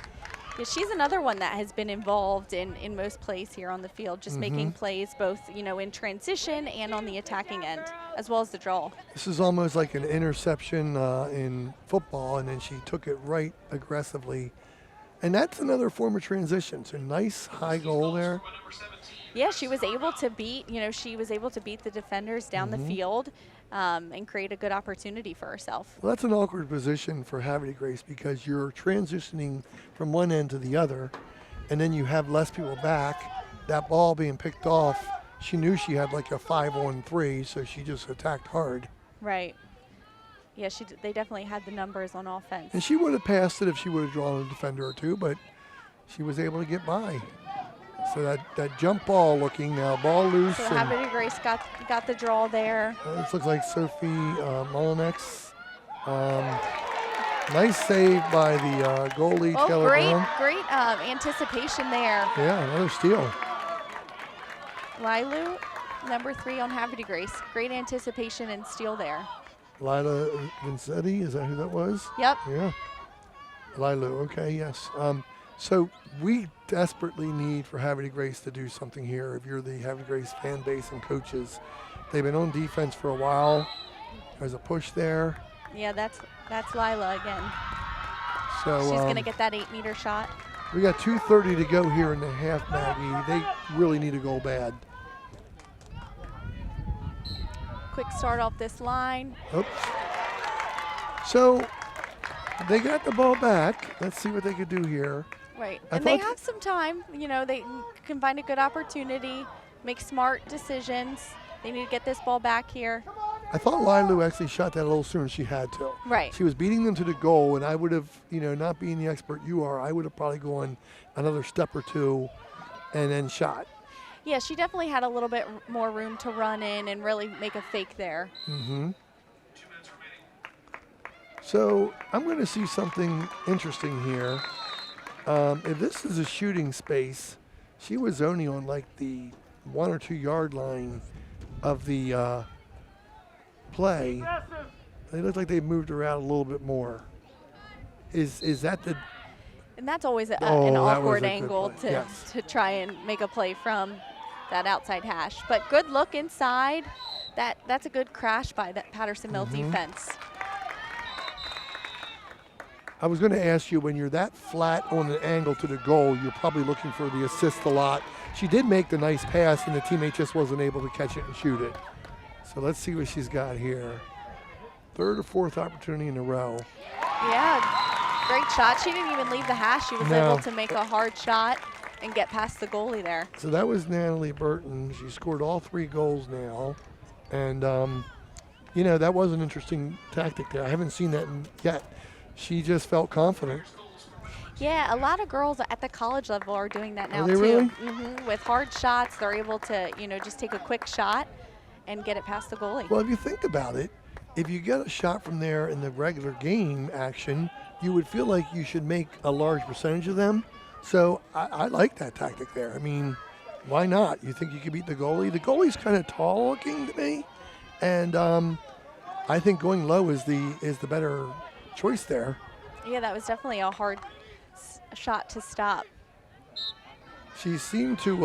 Yeah, she's another one that has been involved in most plays here on the field, just making plays both, in transition and on the attacking end, as well as the draw.
This is almost like an interception in football, and then she took it right aggressively. And that's another form of transition. So nice high goal there.
Yeah, she was able to beat, the defenders down the field and create a good opportunity for herself.
Well, that's an awkward position for Havre Grace because you're transitioning from one end to the other, and then you have less people back. That ball being picked off, she knew she had like a 5-on-3, so she just attacked hard.
Right. Yeah, they definitely had the numbers on offense.
And she would have passed it if she would have drawn a defender or two, but she was able to get by. So that jump ball looking now, ball loose.
So Havre Grace got the draw there.
This looks like Sophie Molinex. Nice save by the goalie, Taylor Brown.
Great anticipation there.
Yeah, another steal.
Lilu, number 3 on Havre Grace. Great anticipation and steal there.
Lila Vincetti, is that who that was?
Yep.
Yeah. Lilu, okay, yes. So we desperately need for Havre Grace to do something here. If you're the Havre Grace fan base and coaches, they've been on defense for a while. There's a push there.
Yeah, that's Lila again.
So
she's going to get that 8-meter shot.
We got 2:30 to go here in the half, Maggie. They really need a goal bad.
Quick start off this line.
Oops. So they got the ball back. Let's see what they could do here.
Right.
I
And they
thought-
have some time. You know, they can find a good opportunity, make smart decisions. They need to get this ball back here.
I thought Lilu actually shot that a little sooner than she had to.
Right.
She was beating them to the goal, and I would have, not being the expert you are, I would have probably gone another step or two and then shot.
Yeah, she definitely had a little bit more room to run in and really make a fake there.
Mm-hmm. So I'm going to see something interesting here. If this is a shooting space, she was only on like the 1 or 2 yard line of the play. They look like they moved her out a little bit more. Is that the?
And that's always an
that was
awkward
a good
angle
play. Yes.
to try and make a play from that outside hash. But good look inside. That's a good crash by that Patterson Mill defense.
I was going to ask you, when you're that flat on an angle to the goal, you're probably looking for the assist a lot. She did make the nice pass, and the teammate just wasn't able to catch it and shoot it. So let's see what she's got here. 3rd or 4th opportunity in a row.
Yeah, great shot. She didn't even leave the hash. She was
No.
able to make a hard shot and get past the goalie there.
So that was Natalie Burton. She scored all 3 goals now. And, that was an interesting tactic there. I haven't seen that yet. She just felt confident.
Yeah, a lot of girls at the college level are doing that now
Are they
too.
really?
With hard shots, they're able to, just take a quick shot and get it past the goalie.
Well, if you think about it, if you get a shot from there in the regular game action, you would feel like you should make a large percentage of them. So I like that tactic there. I mean, why not? You think you could beat the goalie? The goalie's kind of tall looking to me, and I think going low is the better choice there.
Yeah, that was definitely a hard shot to stop.
She seemed to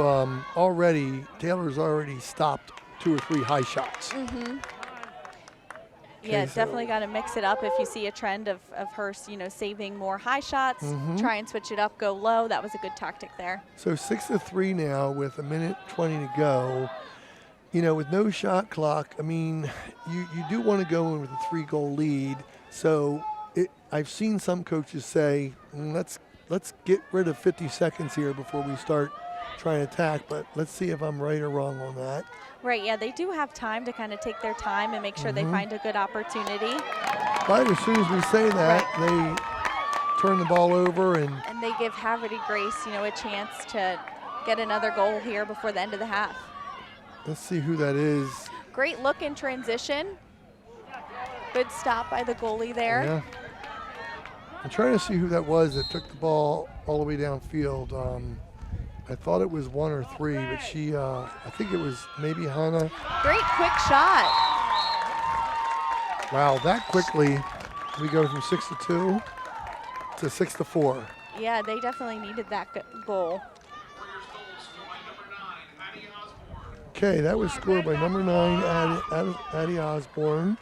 Taylor's already stopped 2 or 3 high shots.
Yeah,
so-
definitely got to mix it up. If you see a trend of her, saving more high shots, try and switch it up, go low. That was a good tactic there.
So 6-3 now with 1:20 to go. With no shot clock, I mean, you do want to go in with a 3-goal lead. So I've seen some coaches say, let's get rid of 50 seconds here before we start trying to attack. But let's see if I'm right or wrong on that.
Right, yeah, they do have time to kind of take their time and make sure they find a good opportunity.
But as soon as we say that, they turn the ball over and
they give Havre Grace, a chance to get another goal here before the end of the half.
let's see who that is.
Great look in transition. Good stop by the goalie there.
Yeah. I'm trying to see who that was that took the ball all the way downfield. I thought it was 1 or 3, but I think it was maybe Hannah.
Great quick shot.
Wow, that quickly we go from 6-2 to 6-4.
Yeah, they definitely needed that goal.
Okay, that was scored by number 9, Addie Osborne.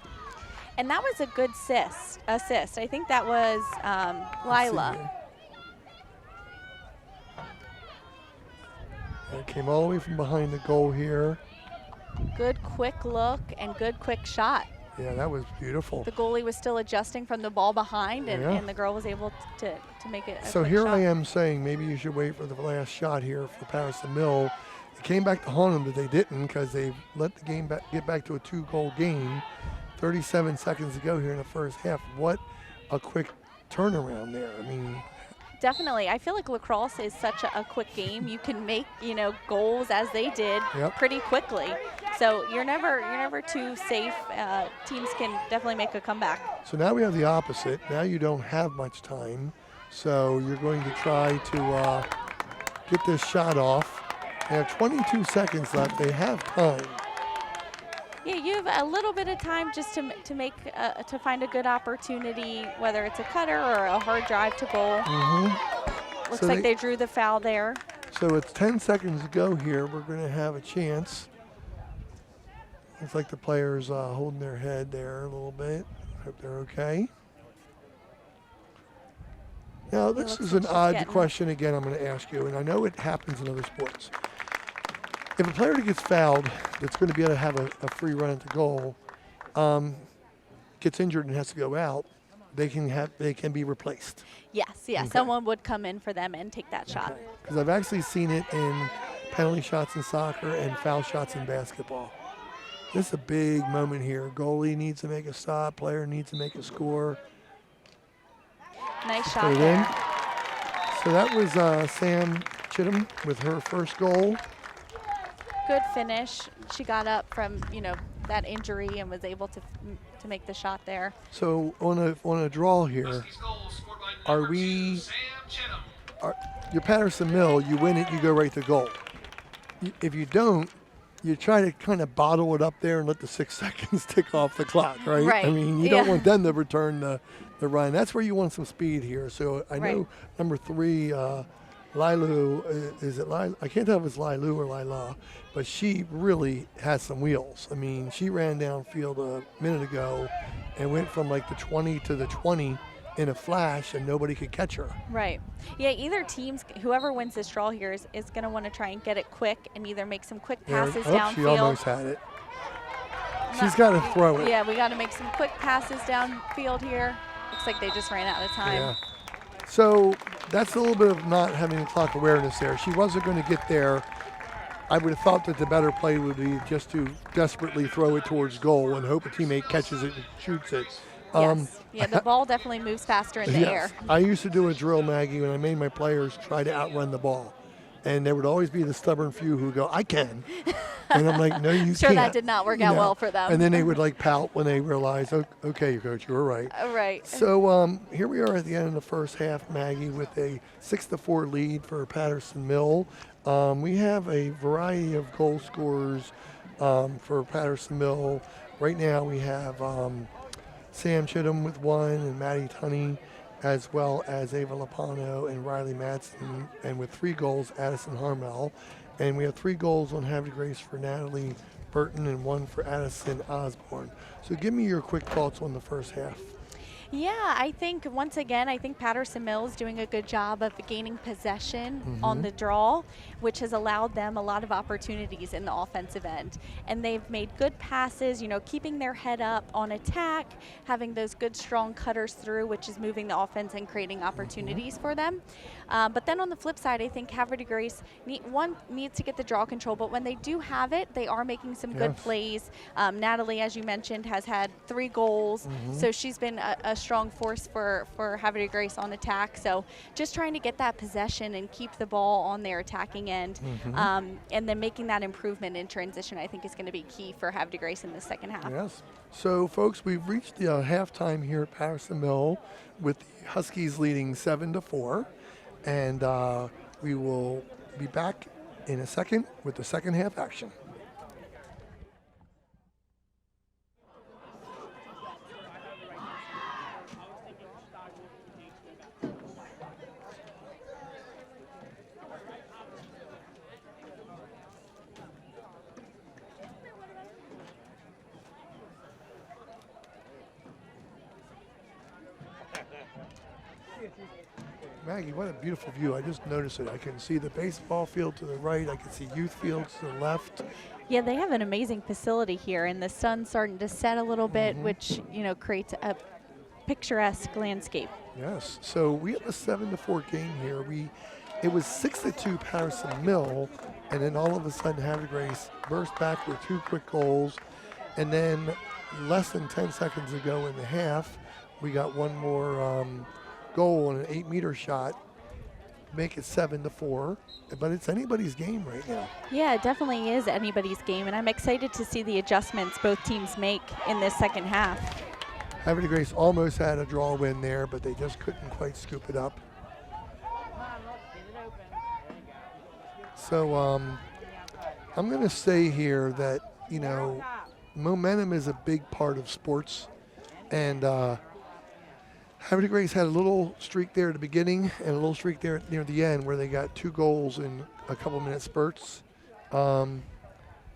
And that was a good assist. I think that was
Let's see
Lila.
here. It came all the way from behind the goal here.
Good quick look and good quick shot.
Yeah, that was beautiful.
The goalie was still adjusting from the ball behind, and,
Yeah.
and the girl was able to make it a
So
quick
here
shot.
I am saying maybe you should wait for the last shot here for Patterson Mill. It came back to haunt them, but they didn't because they let the game get back to a 2-goal game. 37 seconds to go here in the first half. What a quick turnaround there. I mean,
Definitely. I feel like lacrosse is such a quick game. You can make, goals as they did
Yep.
pretty quickly. So you're never too safe. Teams can definitely make a comeback.
so now we have the opposite. Now you don't have much time. So you're going to try to get this shot off. They have 22 seconds left. They have time.
Yeah, you have a little bit of time just to make to find a good opportunity, whether it's a cutter or a hard drive to goal. Looks
So
like they drew the foul there.
So it's 10 seconds to go here. We're going to have a chance. Looks like the players holding their head there a little bit. Hope they're okay. Now, this
looks
is
like
an
she's
odd
getting- question
again I'm going to ask you, and I know it happens in other sports. If a player gets fouled that's going to be able to have a free run at the goal, gets injured and has to go out, they can be replaced.
Yes, yeah,
Okay.
someone would come in for them and take that shot.
Because I've actually seen it in penalty shots in soccer and foul shots in basketball. This is a big moment here. Goalie needs to make a stop. Player needs to make a score.
Nice
Put
shot
it in.
there.
So that was Sam Chittum with her first goal.
Good finish. She got up from, that injury and was able to make the shot there.
So on a draw here, are your Patterson Mill, you win it, you go right to goal. If you don't, you try to kind of bottle it up there and let the 6 seconds tick off the clock, right?
Right.
I mean, you don't want them to return the run. That's where you want some speed here. So I know number 3, Lilu, is it Lilu? I can't tell if it's Lilu or Lila, but she really has some wheels. I mean, she ran downfield a minute ago and went from like the 20 to the 20 in a flash, and nobody could catch her.
Right. Yeah, either teams, whoever wins this draw here is going to want to try and get it quick and either make some quick passes downfield.
She almost had it. She's got to throw it.
Yeah, we got to make some quick passes downfield here. Looks like they just ran out of time.
Yeah. So that's a little bit of not having the clock awareness there. She wasn't going to get there. I would have thought that the better play would be just to desperately throw it towards goal and hope a teammate catches it and shoots it.
Yes. Yeah, the ball definitely moves faster in the air.
I used to do a drill, Maggie, when I made my players try to outrun the ball. And there would always be the stubborn few who go, I can. And I'm like, no, you can't.
Sure, that did not work out well for them.
And then they would like pout when they realized, okay, coach, you were right.
Right.
So here we are at the end of the first half, Maggie, with a 6-4 lead for Patterson Mill. We have a variety of goal scorers for Patterson Mill. Right now we have Sam Chittum with 1 and Maddie Tunney, as well as Ava Lapano and Riley Madsen, and with 3 goals, Addison Harmel. And we have 3 goals on Havre Grace for Natalie Burton and 1 for Addison Osborne. So give me your quick thoughts on the first half.
Yeah, I think once again, Patterson Mill is doing a good job of gaining possession on the draw, which has allowed them a lot of opportunities in the offensive end. And they've made good passes, keeping their head up on attack, having those good strong cutters through, which is moving the offense and creating opportunities for them. But then on the flip side, I think Havre de Grace needs to get the draw control, but when they do have it, they are making some good plays. Natalie, as you mentioned, has had 3 goals, so she's been a strong force for Havre de Grace on attack. So just trying to get that possession and keep the ball on their attacking end, and then making that improvement in transition, I think is going to be key for Havre de Grace in the second half.
Yes. So, folks, we've reached the halftime here at Patterson Mill with the Huskies leading 7-4. And we will be back in a second with the second half action. Maggie, what a beautiful view. I just noticed it. I can see the baseball field to the right. I can see youth fields to the left.
Yeah, they have an amazing facility here, and the sun's starting to set a little bit, which, creates a picturesque landscape.
Yes. So we have a 7-4 game here. It was 6-2 Patterson Mill, and then all of a sudden Havre Grace burst back with 2 quick goals. And then less than 10 seconds ago in the half, we got one more goal on an 8-meter shot, make it 7-4, but it's anybody's game right now.
Yeah, it definitely is anybody's game, and I'm excited to see the adjustments both teams make in this second half.
Havre de Grace almost had a draw win there, but they just couldn't quite scoop it up. So I'm going to say here that, momentum is a big part of sports, and Havre de Grace had a little streak there at the beginning and a little streak there near the end where they got 2 goals in a couple minute spurts. So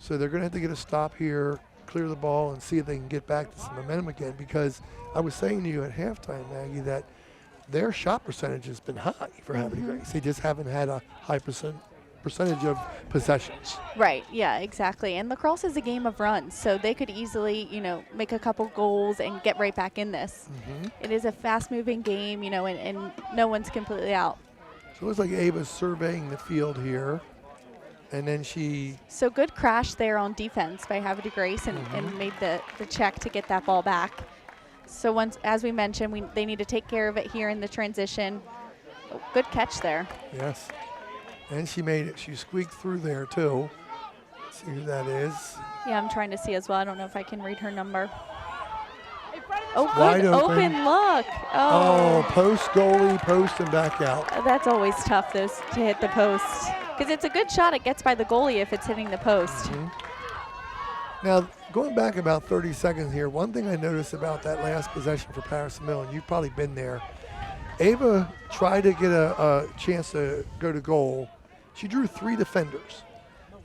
they're going to have to get a stop here, clear the ball, and see if they can get back to some momentum again, because I was saying to you at halftime, Maggie, that their shot percentage has been high for Havre de Grace. They just haven't had a high percentage of possessions.
Right, yeah, exactly. And lacrosse is a game of runs, so they could easily, make a couple goals and get right back in this. It is a fast-moving game, and no one's completely out.
So it looks like Ava's surveying the field here. And then
So good crash there on defense by Havre Grace and made the check to get that ball back. So as we mentioned, they need to take care of it here in the transition. Oh, good catch there.
Yes. And she made it. She squeaked through there too. Let's see who that is.
Yeah, I'm trying to see as well. I don't know if I can read her number. Oh,
Wide
good
open.
open look.
Oh, post, goalie, post, and back out.
That's always tough, to hit the post. Because it's a good shot. It gets by the goalie if it's hitting the post.
Now, going back about 30 seconds here, one thing I noticed about that last possession for Patterson Mill, and you've probably been there, Ava tried to get a chance to go to goal. She drew 3 defenders.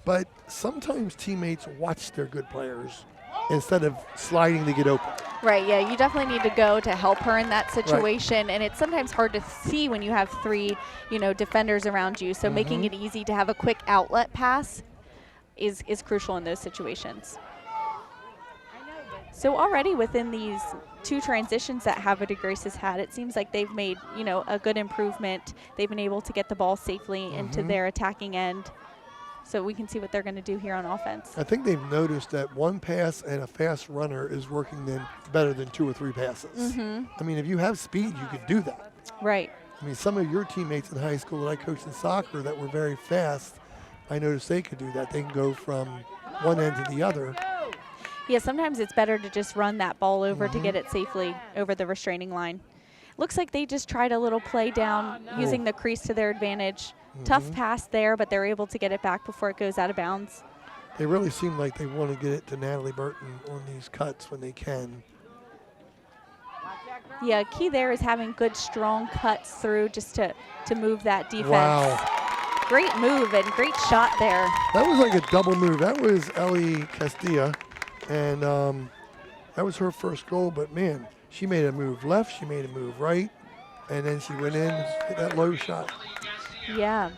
But sometimes teammates watch their good players instead of sliding to get open.
Right, yeah, you definitely need to go to help her in that situation, and it's sometimes hard to see when you have 3, defenders around you. So making it easy to have a quick outlet pass is crucial in those situations. So already within these 2 transitions that Havre Grace has had, it seems like they've made, a good improvement. They've been able to get the ball safely into their attacking end. So we can see what they're going to do here on offense.
I think they've noticed that 1 pass and a fast runner is working then better than 2 or 3 passes. I mean, if you have speed, you could do that.
Right.
I mean, some of your teammates in high school that I coached in soccer that were very fast, I noticed they could do that. They can go from one end to the other.
Yeah, sometimes it's better to just run that ball over to get it safely over the restraining line. Looks like they just tried a little play down using the crease to their advantage. Tough pass there, but they're able to get it back before it goes out of bounds.
They really seem like they want to get it to Natalie Burton on these cuts when they can.
Yeah, key there is having good, strong cuts through just to move that defense.
Wow.
Great move and great shot there.
That was like a double move. That was Ellie Castilla, and that was her first goal, but man, she made a move left, she made a move right, and then she went in, hit that low shot.
Yeah,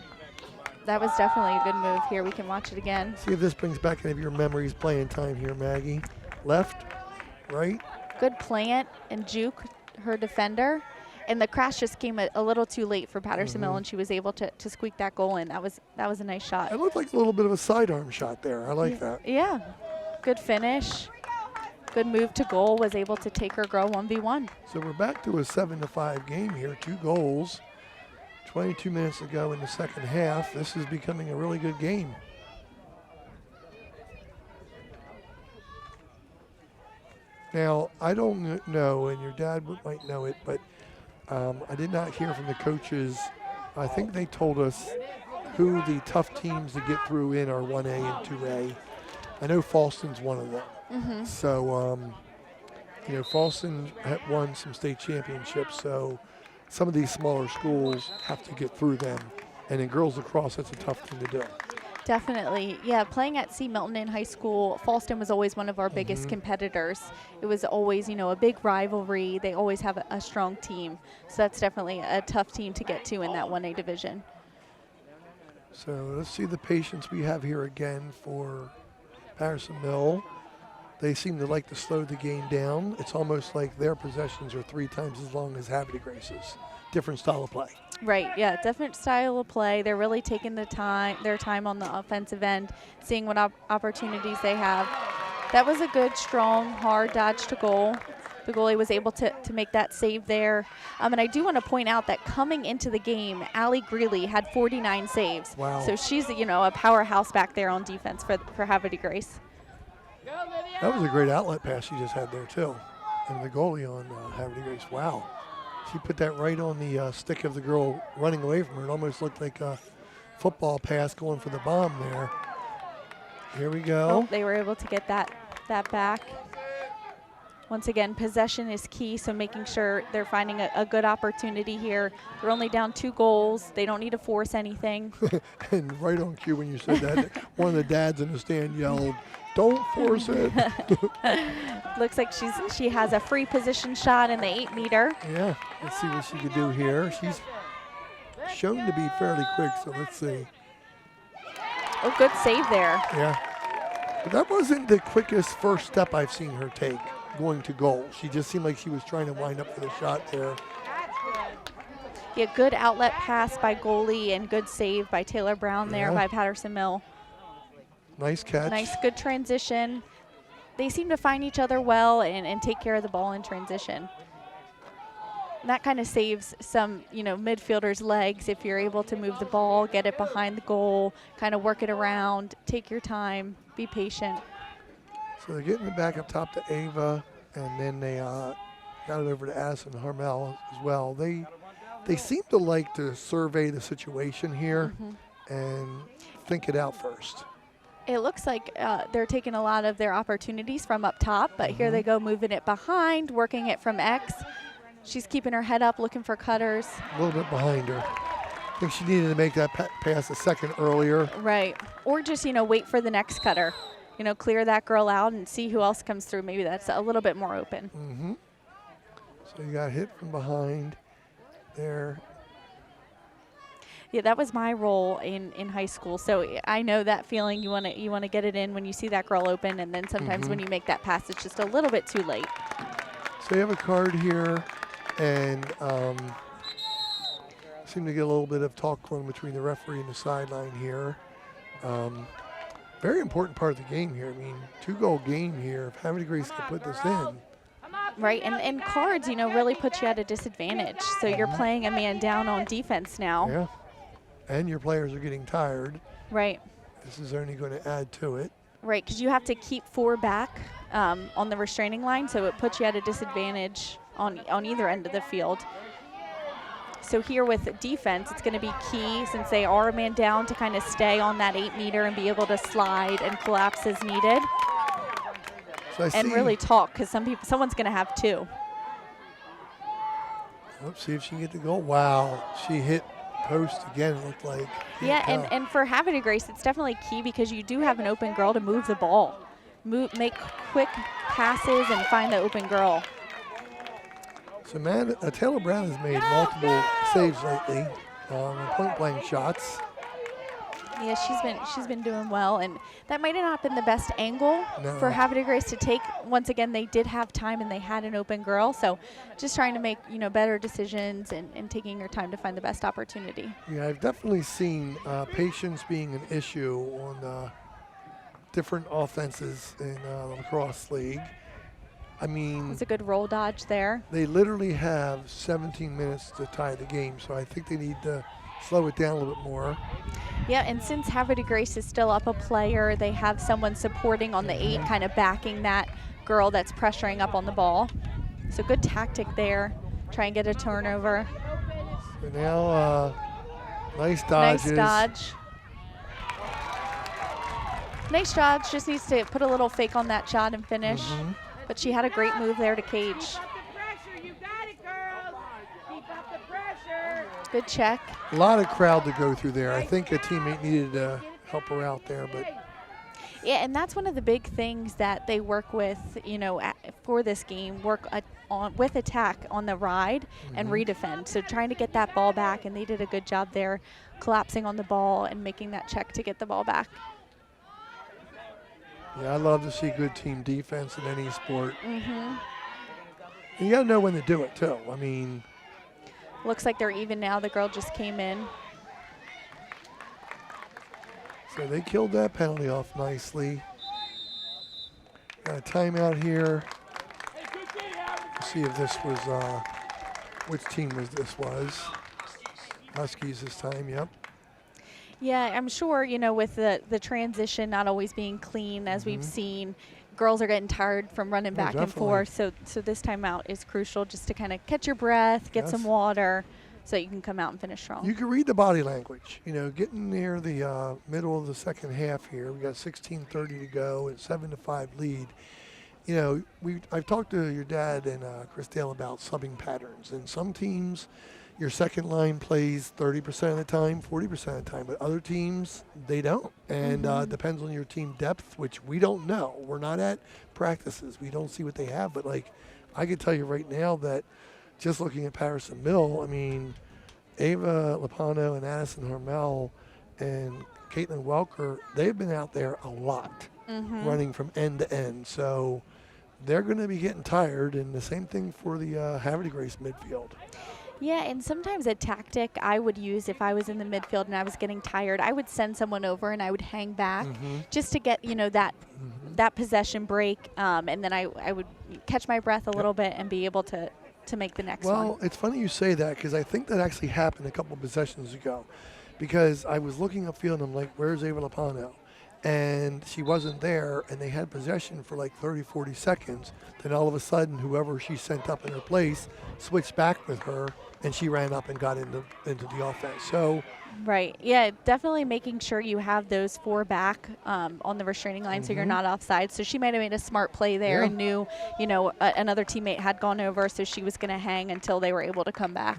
that was definitely a good move here. We can watch it again.
See if this brings back any of your memories playing time here, Maggie. Left, right.
Good plant and juke her defender. And the crash just came a little too late for Patterson Mill, and she was able to squeak that goal in. That was a nice shot.
It looked like a little bit of a sidearm shot there. I like that.
Yeah, good finish. Good move to goal, was able to take her girl 1v1.
So we're back to a 7-5 game here, 2 goals. 22 minutes to go in the second half. This is becoming a really good game. Now, I don't know, and your dad might know it, but I did not hear from the coaches. I think they told us who the tough teams to get through in are 1A and 2A. I know Falston's one of them. So, Falston had won some state championships, so some of these smaller schools have to get through them. And in girls lacrosse, that's a tough thing to do.
Definitely. Yeah, playing at C. Milton in high school, Falston was always one of our biggest competitors. It was always, a big rivalry. They always have a strong team. So that's definitely a tough team to get to in that 1A division.
So let's see the patience we have here again for Patterson Mill. They seem to like to slow the game down. It's almost like their possessions are 3 times as long as Havre Grace's. Different style of play.
Right, yeah, different style of play. They're really taking their time on the offensive end, seeing what opportunities they have. That was a good, strong, hard dodge to goal. The goalie was able to make that save there. And I do want to point out that coming into the game, Allie Greeley had 49 saves.
Wow.
So she's, a powerhouse back there on defense for Havre Grace.
That was a great outlet pass she just had there, too. And the goalie on Havre Grace, wow. She put that right on the stick of the girl running away from her. It almost looked like a football pass going for the bomb there. Here we go.
Oh, they were able to get that back. Once again, possession is key, so making sure they're finding a good opportunity here. They're only down 2 goals. They don't need to force anything.
And right on cue when you said that, one of the dads in the stand yelled, "Don't force it."
Looks like she has a free position shot in the 8-meter.
Yeah, let's see what she can do here. She's shown to be fairly quick, so let's see.
Oh, good save there.
Yeah. But that wasn't the quickest first step I've seen her take going to goal. She just seemed like she was trying to wind up for the shot there.
Yeah, good outlet pass by goalie and good save by Taylor Brown there by Patterson Mill.
Nice catch.
Nice, good transition. They seem to find each other well and take care of the ball in transition. And that kind of saves some, midfielders' legs if you're able to move the ball, get it behind the goal, kind of work it around, take your time, be patient.
So they're getting it back up top to Ava, and then they got it over to Addison Harmel as well. They seem to like to survey the situation here and think it out first.
It looks like they're taking a lot of their opportunities from up top, but here they go moving it behind, working it from X. She's keeping her head up, looking for cutters.
A little bit behind her. I think she needed to make that pass a second earlier.
Right. Or just, wait for the next cutter. Clear that girl out and see who else comes through. Maybe that's a little bit more open.
So you got hit from behind there.
Yeah, that was my role in high school. So I know that feeling. You want to get it in when you see that girl open, and then sometimes when you make that pass, it's just a little bit too late.
So you have a card here, and seem to get a little bit of talk going between the referee and the sideline here. Very important part of the game here. I mean, 2-goal game here. If Havre Grace could put this in.
Right, and cards, really put you at a disadvantage. So you're playing a man down on defense now.
Yeah, and your players are getting tired.
Right.
This is only going to add to it.
Right, because you have to keep 4 back on the restraining line, so it puts you at a disadvantage on either end of the field. So here with defense, it's going to be key, since they are a man down, to kind of stay on that 8-meter and be able to slide and collapse as needed.
So
and really talk, because someone's going to have 2.
Let's see if she can get the goal. Wow, she hit post again, it looked like.
Yeah, and for Havre Grace, it's definitely key, because you do have an open girl to move the ball. Make quick passes and find the open girl.
So Taylor Brown has made multiple saves lately on point-blank shots.
Yeah, she's been doing well, and that might have not been the best angle for Havre Grace to take. Once again, they did have time and they had an open girl, so just trying to make better decisions and taking your time to find the best opportunity.
Yeah, I've definitely seen patience being an issue on different offenses in the Lacrosse League. I mean,
it's a good roll dodge there.
They literally have 17 minutes to tie the game, so I think they need to slow it down a little bit more.
Yeah, and since Havre Grace is still up a player, they have someone supporting on the 8, kind of backing that girl that's pressuring up on the ball. So good tactic there. Try and get a turnover.
So now, nice dodges.
Nice dodge. Nice dodge. Just needs to put a little fake on that shot and finish. But she had a great move there to cage. Good check.
A lot of crowd to go through there. I think a teammate needed to help her out there, but.
Yeah, and that's one of the big things that they work with, for this game, with attack on the ride and redefend. So trying to get that ball back, and they did a good job there, collapsing on the ball and making that check to get the ball back.
Yeah, I love to see good team defense in any sport. And you got to know when to do it, too. I mean.
Looks like they're even now. The girl just came in.
So they killed that penalty off nicely. Got a timeout here. Let's see if this was, which team this was. Huskies this time, yep.
Yeah, I'm sure, with the transition not always being clean, as we've seen, girls are getting tired from running back and forth. So this timeout is crucial, just to kind of catch your breath, get some water, so you can come out and finish strong.
You can read the body language. Getting near the middle of the second half here. We got 16:30 to go and 7-5 lead. I've talked to your dad and Chris Dale about subbing patterns, and some teams, your second line plays 30% of the time, 40% of the time, but other teams, they don't. And it depends on your team depth, which we don't know. We're not at practices. We don't see what they have. But, I can tell you right now that just looking at Patterson Mill, I mean, Ava Lipano and Addison Harmel and Caitlin Welker, they've been out there a lot, running from end to end. So they're going to be getting tired, and the same thing for the Havre Grace midfield.
Yeah, and sometimes a tactic I would use if I was in the midfield and I was getting tired, I would send someone over and I would hang back just to get, that possession break, and then I would catch my breath a little bit and be able to make the next one.
Well, it's funny you say that because I think that actually happened a couple possessions ago, because I was looking upfield and I'm like, where's Ava Lopano? And she wasn't there, and they had possession for like 30, 40 seconds. Then all of a sudden, whoever she sent up in her place switched back with her, and she ran up and got into the offense. So,
right. Yeah, definitely making sure you have those 4 back on the restraining line so you're not offside. So she might have made a smart play there and knew, another teammate had gone over, so she was going to hang until they were able to come back.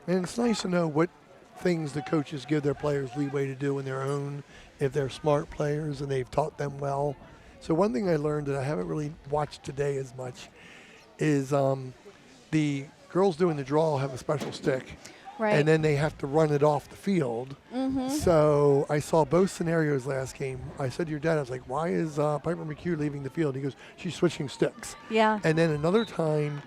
And it's nice to know what things the coaches give their players leeway to do in their own, if they're smart players and they've taught them well. So one thing I learned that I haven't really watched today as much is the girls doing the draw have a special stick.
Right.
And then they have to run it off the field. So I saw both scenarios last game. I said to your dad, I was like, why is Piper McHugh leaving the field? He goes, she's switching sticks.
Yeah.
And then another time,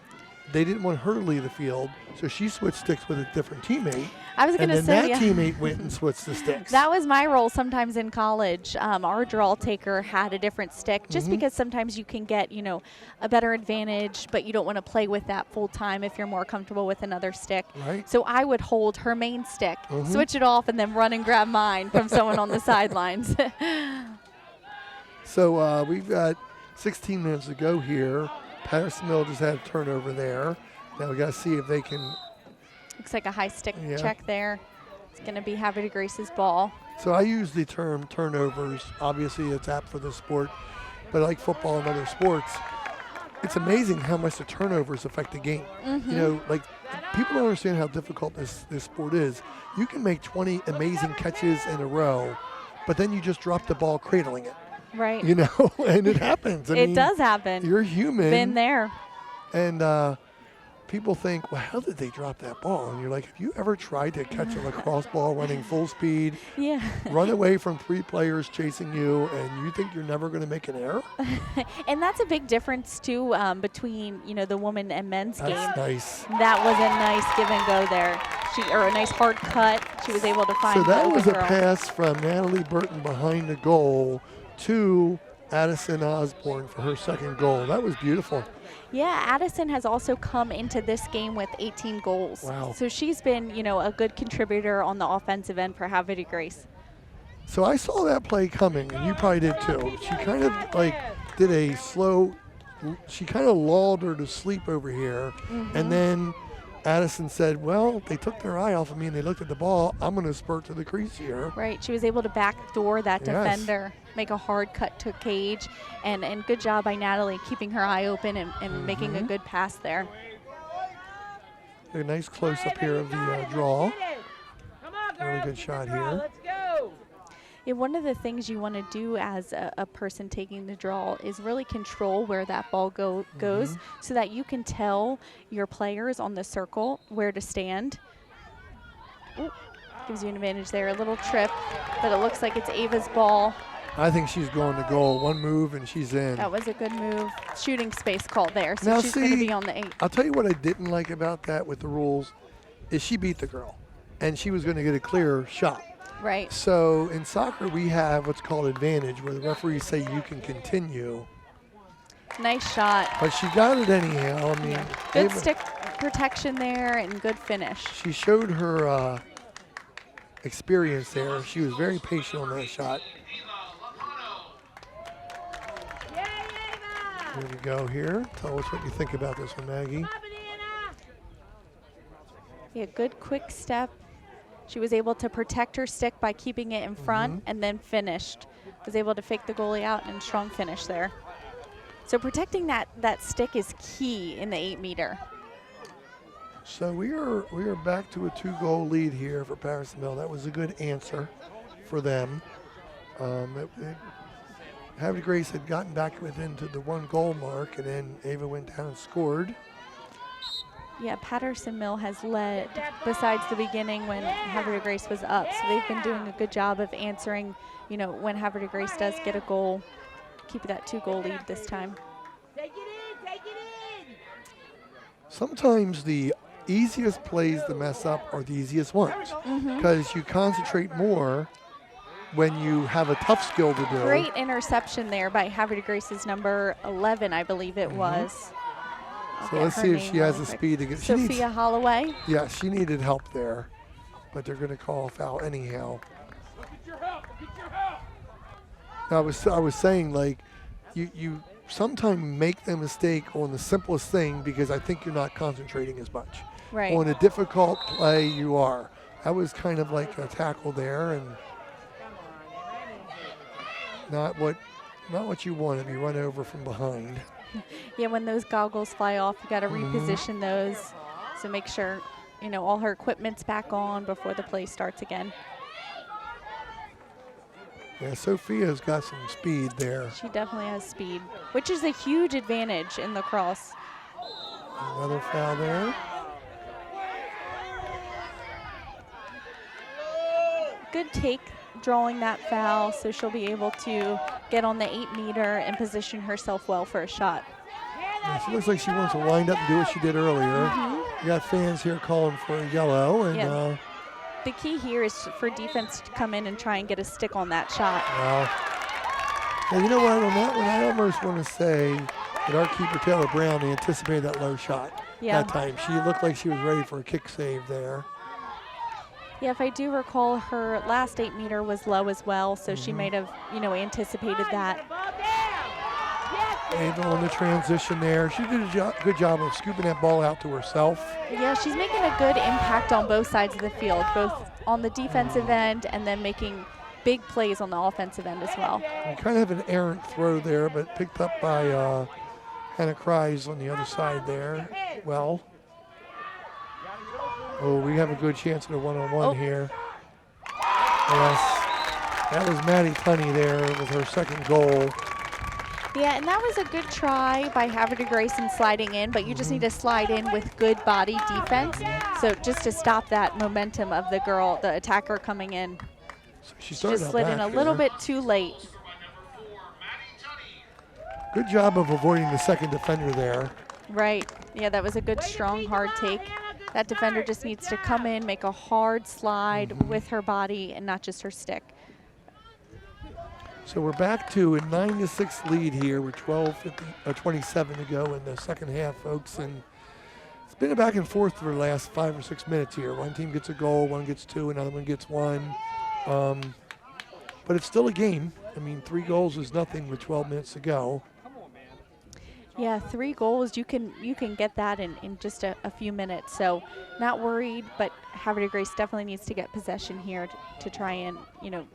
they didn't want her to leave the field, so she switched sticks with a different teammate.
I was going to say,
and then that teammate went and switched the sticks.
That was my role sometimes in college. Our draw taker had a different stick, just because sometimes you can get, a better advantage, but you don't want to play with that full time if you're more comfortable with another stick.
Right.
So I would hold her main stick, switch it off, and then run and grab mine from someone on the sidelines.
So we've got 16 minutes to go here. Patterson Mill just had a turnover there. Now we got to see if they can.
Looks like a high stick check there. It's going to be Havre Grace's ball.
So I use the term turnovers. Obviously, it's apt for this sport, but like football and other sports, it's amazing how much the turnovers affect the game. Like people don't understand how difficult this sport is. You can make 20 amazing catches in a row, but then you just drop the ball cradling it.
Right.
And it happens. I mean,
does happen.
You're human.
Been there.
And people think, well, how did they drop that ball? And you're like, have you ever tried to catch a lacrosse ball running full speed, run away from 3 players chasing you, and you think you're never going to make an error?
And that's a big difference, too, between, the women and men's game.
That's nice.
That was a nice give and go there. Or a nice hard cut. She was able to find
So that was a
girl.
pass from Natalie Burton behind the goal to Addison Osborne for her second goal. That was beautiful.
Yeah, Addison has also come into this game with 18 goals.
Wow.
So she's been, a good contributor on the offensive end for Havre Grace.
So I saw that play coming, and you probably did too. She kind of did a slow, she kind of lulled her to sleep over here, and then Addison said, well, they took their eye off of me and they looked at the ball. I'm going to spurt to the crease here.
Right. She was able to backdoor that defender, make a hard cut to cage, and good job by Natalie keeping her eye open and making a good pass there.
A nice close-up here of the draw. Really good shot here.
Yeah, one of the things you want to do as a person taking the draw is really control where that ball goes so that you can tell your players on the circle where to stand. Ooh, gives you an advantage there. A little trip, but it looks like it's Ava's ball.
I think she's going to goal. One move and she's in.
That was a good move. Shooting space call there, so
now
she's going to be on the 8.
I'll tell you what I didn't like about that with the rules is she beat the girl, and she was going to get a clear shot.
Right.
So in soccer, we have what's called advantage, where the referees say you can continue.
Nice shot.
But she got it anyhow. I mean,
good stick protection there and good finish.
She showed her experience there. She was very patient on that shot. Here we go here. Tell us what you think about this one, Maggie.
Yeah, good quick step. She was able to protect her stick by keeping it in front and then finished. Was able to fake the goalie out and strong finish there. So protecting that stick is key in the 8-meter.
So we are back to a 2-goal lead here for Patterson Mill. That was a good answer for them. Havre Grace had gotten back within to the 1-goal mark, and then Ava went down and scored.
Yeah, Patterson Mill has led besides the beginning when Havre de Grace was up. So they've been doing a good job of answering, you know, when Havre de Grace does get a goal, keep that 2-goal lead this time.
Take it in, take it in.
Sometimes the easiest plays to mess up are the easiest ones because you concentrate more when you have a tough skill to do.
Great interception there by Havre de Grace's number 11, I believe it was.
So let's see if she has the speed to get.
Sophia Holloway.
Yeah, she needed help there, but they're going to call a foul anyhow. I was saying, like, you sometimes make the mistake on the simplest thing because I think you're not concentrating as much.
Right.
On a difficult play, you are. That was kind of like a tackle there, and not what you want to be run over from behind.
Yeah, when those goggles fly off, you got to reposition those. So make sure, you know, all her equipment's back on before the play starts again.
Yeah, Sophia's got some speed there.
She definitely has speed, which is a huge advantage in lacrosse.
Another foul there.
Good take drawing that foul, so she'll be able to get on the 8-meter and position herself well for a shot.
Yeah, she looks like she wants to wind up and do what she did earlier. You got fans here calling for a yellow, and
the key here is for defense to come in and try and get a stick on that shot.
Well, you know what, on that one, I almost want to say that our keeper, Taylor Brown, anticipated that low shot that time. She looked like she was ready for a kick save there.
Yeah, if I do recall, her last 8-meter was low as well, so she might have, you know, anticipated that.
Ava on the transition there. She did a good job of scooping that ball out to herself.
Yeah, she's making a good impact on both sides of the field, both on the defensive end and then making big plays on the offensive end as well.
And kind of an errant throw there, but picked up by Hannah Kreis on the other side there. Well, we have a good chance at a one-on-one here. Yes, that was Maddie Tunney there with her second goal.
Yeah, and that was a good try by Havre de Grace in sliding in, but you just need to slide in with good body defense. So just to stop that momentum of the attacker coming in.
So she started
just slid in a little bit too late.
Good job of avoiding the second defender there.
Right. Yeah, that was a good, strong, hard take. That defender just needs to come in, make a hard slide with her body and not just her stick.
So we're back to a 9-6 lead here with 27 to go in the second half, folks. And it's been a back and forth for the last 5 or 6 minutes here. One team gets a goal, one gets 2, another one gets 1. But it's still a game. I mean, 3 goals is nothing with 12 minutes to go.
Yeah, 3 goals, you can get that in just a few minutes. So not worried, but Havre de Grace definitely needs to get possession here to try and, you know,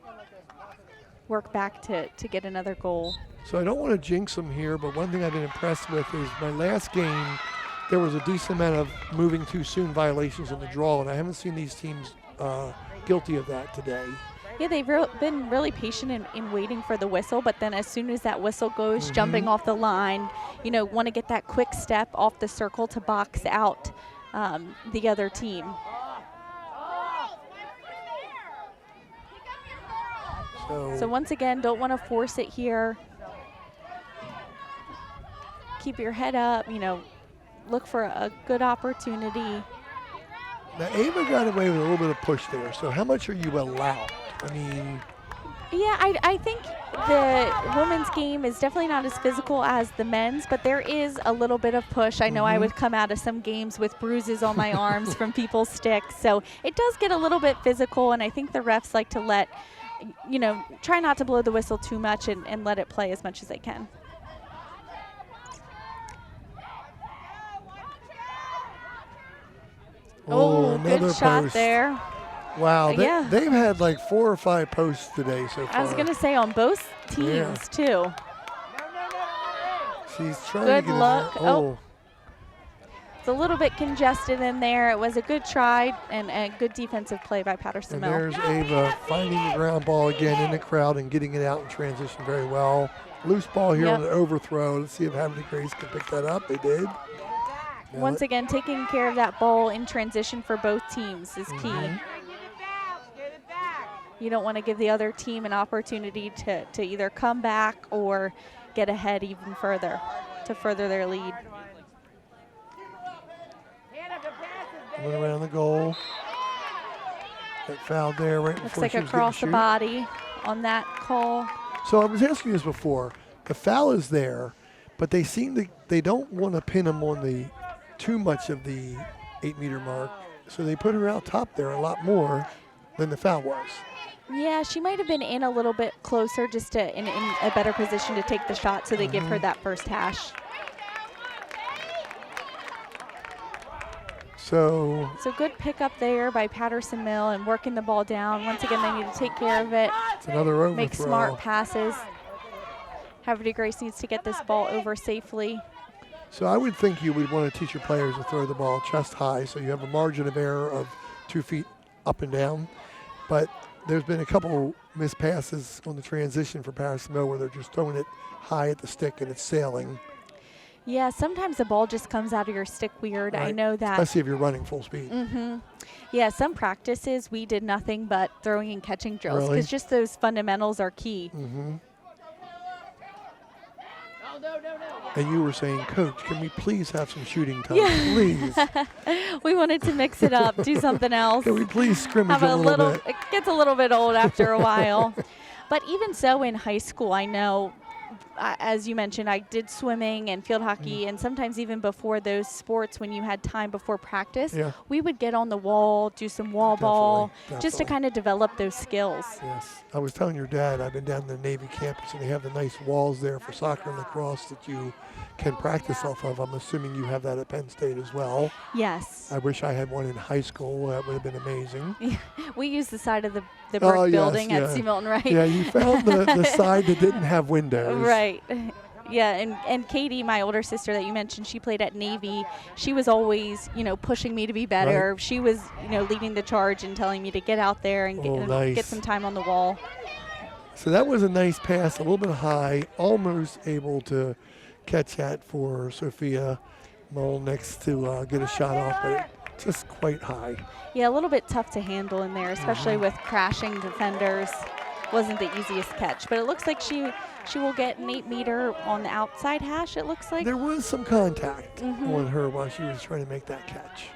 work back to get another goal.
So I don't want to jinx them here, but one thing I've been impressed with is my last game, there was a decent amount of moving too soon violations on the draw, and I haven't seen these teams guilty of that today.
Yeah, they've been really patient in waiting for the whistle, but then as soon as that whistle goes, jumping off the line, you know, want to get that quick step off the circle to box out the other team. So once again, don't want to force it here. Keep your head up, you know, look for a good opportunity.
Now, Ava got away with a little bit of push there, so how much are you allowed? I mean...
Yeah, I think the women's game is definitely not as physical as the men's, but there is a little bit of push. I know I would come out of some games with bruises on my arms from people's sticks, so it does get a little bit physical, and I think the refs like to let, you know, try not to blow the whistle too much and let it play as much as they can. Oh, good shot
post
there.
Wow, they've had like 4 or 5 posts today so far.
I was going to say on both teams, too.
She's trying
good
to get
look.
in there.
Oh. It's a little bit congested in there. It was a good try and a good defensive play by Patterson Mill.
There's Ava finding the ground ball again in the crowd and getting it out in transition very well. Loose ball here on the overthrow. Let's see if Havre de Grace can pick that up. They did.
Once again, taking care of that ball in transition for both teams is key. You don't want to give the other team an opportunity to either come back or get ahead even further to further their lead.
Went around the goal. Got fouled there right
Looks
before
like
she was
across the
getting
body on that call.
So I was asking you this before. The foul is there, but they don't want to pin him on the too much of the 8-meter mark. So they put her out top there a lot more than the foul was.
Yeah, she might have been in a little bit closer just to in a better position to take the shot, so they give her that first hash.
So
good pickup there by Patterson Mill and working the ball down. Once again, they need to take care of it.
it's another overthrow.
Make smart passes. Havre de Grace needs to get this ball over safely.
So I would think you would want to teach your players to throw the ball chest high, so you have a margin of error of 2 feet up and down. But there's been a couple missed passes on the transition for Patterson Mill where they're just throwing it high at the stick and it's sailing.
Yeah, sometimes the ball just comes out of your stick weird.
Right.
I know that.
Especially if you're running full speed.
Yeah, some practices we did nothing but throwing and catching drills because
Really?
just those fundamentals are key.
And you were saying, Coach, can we please have some shooting time?
Yeah.
Please.
We wanted to mix it up, do something else.
Can we please scrimmage
Have
a little bit?
It gets a little bit old after a while. But even so, in high school, I know, as you mentioned, I did swimming and field hockey, and sometimes even before those sports, when you had time before practice,
Yeah.
we would get on the wall, do some wall ball, just to
Definitely.
kind of develop those skills.
Yes. I was telling your dad, I've been down to the Navy campus, and they have the nice walls there for soccer and lacrosse that you can practice off of. I'm assuming you have that at Penn State as well.
Yes.
I wish I had one in high school. That would have been amazing.
We used the side of the brick
Oh, yes,
building at
yeah.
C. Milton, right?
Yeah, you found the side that didn't have windows.
Right. Yeah, and Katie, my older sister that you mentioned, she played at Navy. She was always, pushing me to be better.
Right.
She was, leading the charge and telling me to get out there and
nice.
get some time on the wall.
So that was a nice pass, a little bit high, almost able to catch that for Sophia Mull next to get a shot off, but just quite high.
Yeah, a little bit tough to handle in there, especially with crashing defenders. Wasn't the easiest catch, but it looks like she will get an 8-meter on the outside hash, it looks like.
There was some contact on her while she was trying to make that catch.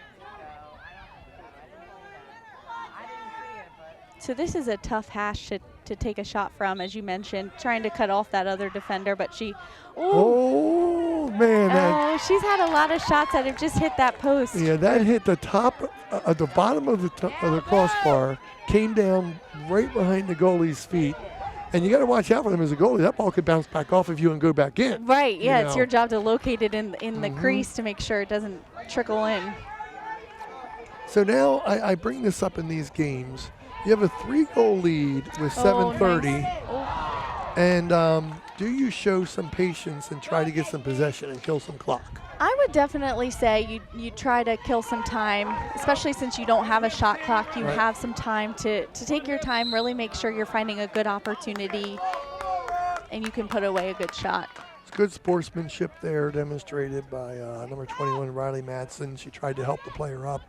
So this is a tough hash to take a shot from, as you mentioned, trying to cut off that other defender, but she,
Oh, man.
she's had a lot of shots that have just hit that post.
Yeah, that hit the top, the bottom of the crossbar, came down right behind the goalie's feet. And you got to watch out for them as a goalie. That ball could bounce back off of you and go back in.
Right, yeah, it's
know.
your job to locate it in the crease to make sure it doesn't trickle in.
So now I bring this up in these games. You have a 3-goal lead with 7:30.
Nice. Oh.
And do you show some patience and try to get some possession and kill some clock?
I would definitely say you try to kill some time, especially since you don't have a shot clock. You
Right.
have some time to take your time, really make sure you're finding a good opportunity, and you can put away a good shot.
It's good sportsmanship there demonstrated by number 21, Riley Madsen. She tried to help the player up,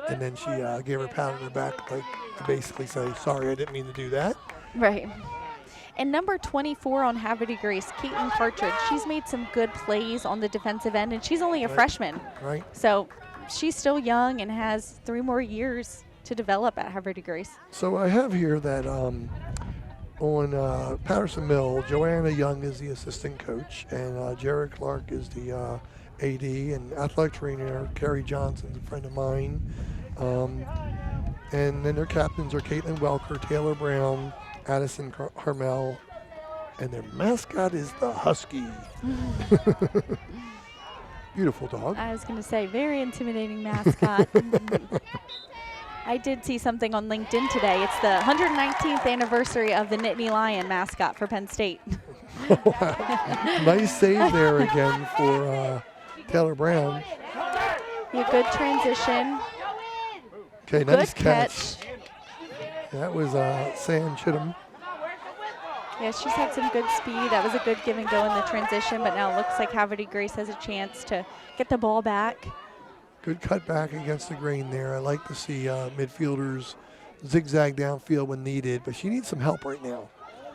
and then she gave her a pat on her back, like to basically say, sorry, I didn't mean to do that.
Right. And number 24 on Havre de Grace, Caitlin Partridge, she's made some good plays on the defensive end, and she's only a freshman.
Right.
So she's still young and has 3 more years to develop at Havre de Grace.
So I have here that on Patterson Mill, Joanna Young is the assistant coach, and Jared Clark is the AD, and athletic trainer Carrie Johnson's a friend of mine. And then their captains are Caitlin Welker, Taylor Brown, Addison Harmel, and their mascot is the Husky. Beautiful dog.
I was going to say, very intimidating mascot. I did see something on LinkedIn today. It's the 119th anniversary of the Nittany Lion mascot for Penn State.
Nice save there again for Taylor Brown.
Yeah, good transition.
Okay,
Good
nice catch. That was Sam Chittum.
Yeah, she's had some good speed. That was a good give and go in the transition, but now it looks like Havre de Grace has a chance to get the ball back.
Good cut back against the grain there. I like to see midfielders zigzag downfield when needed, but she needs some help right now.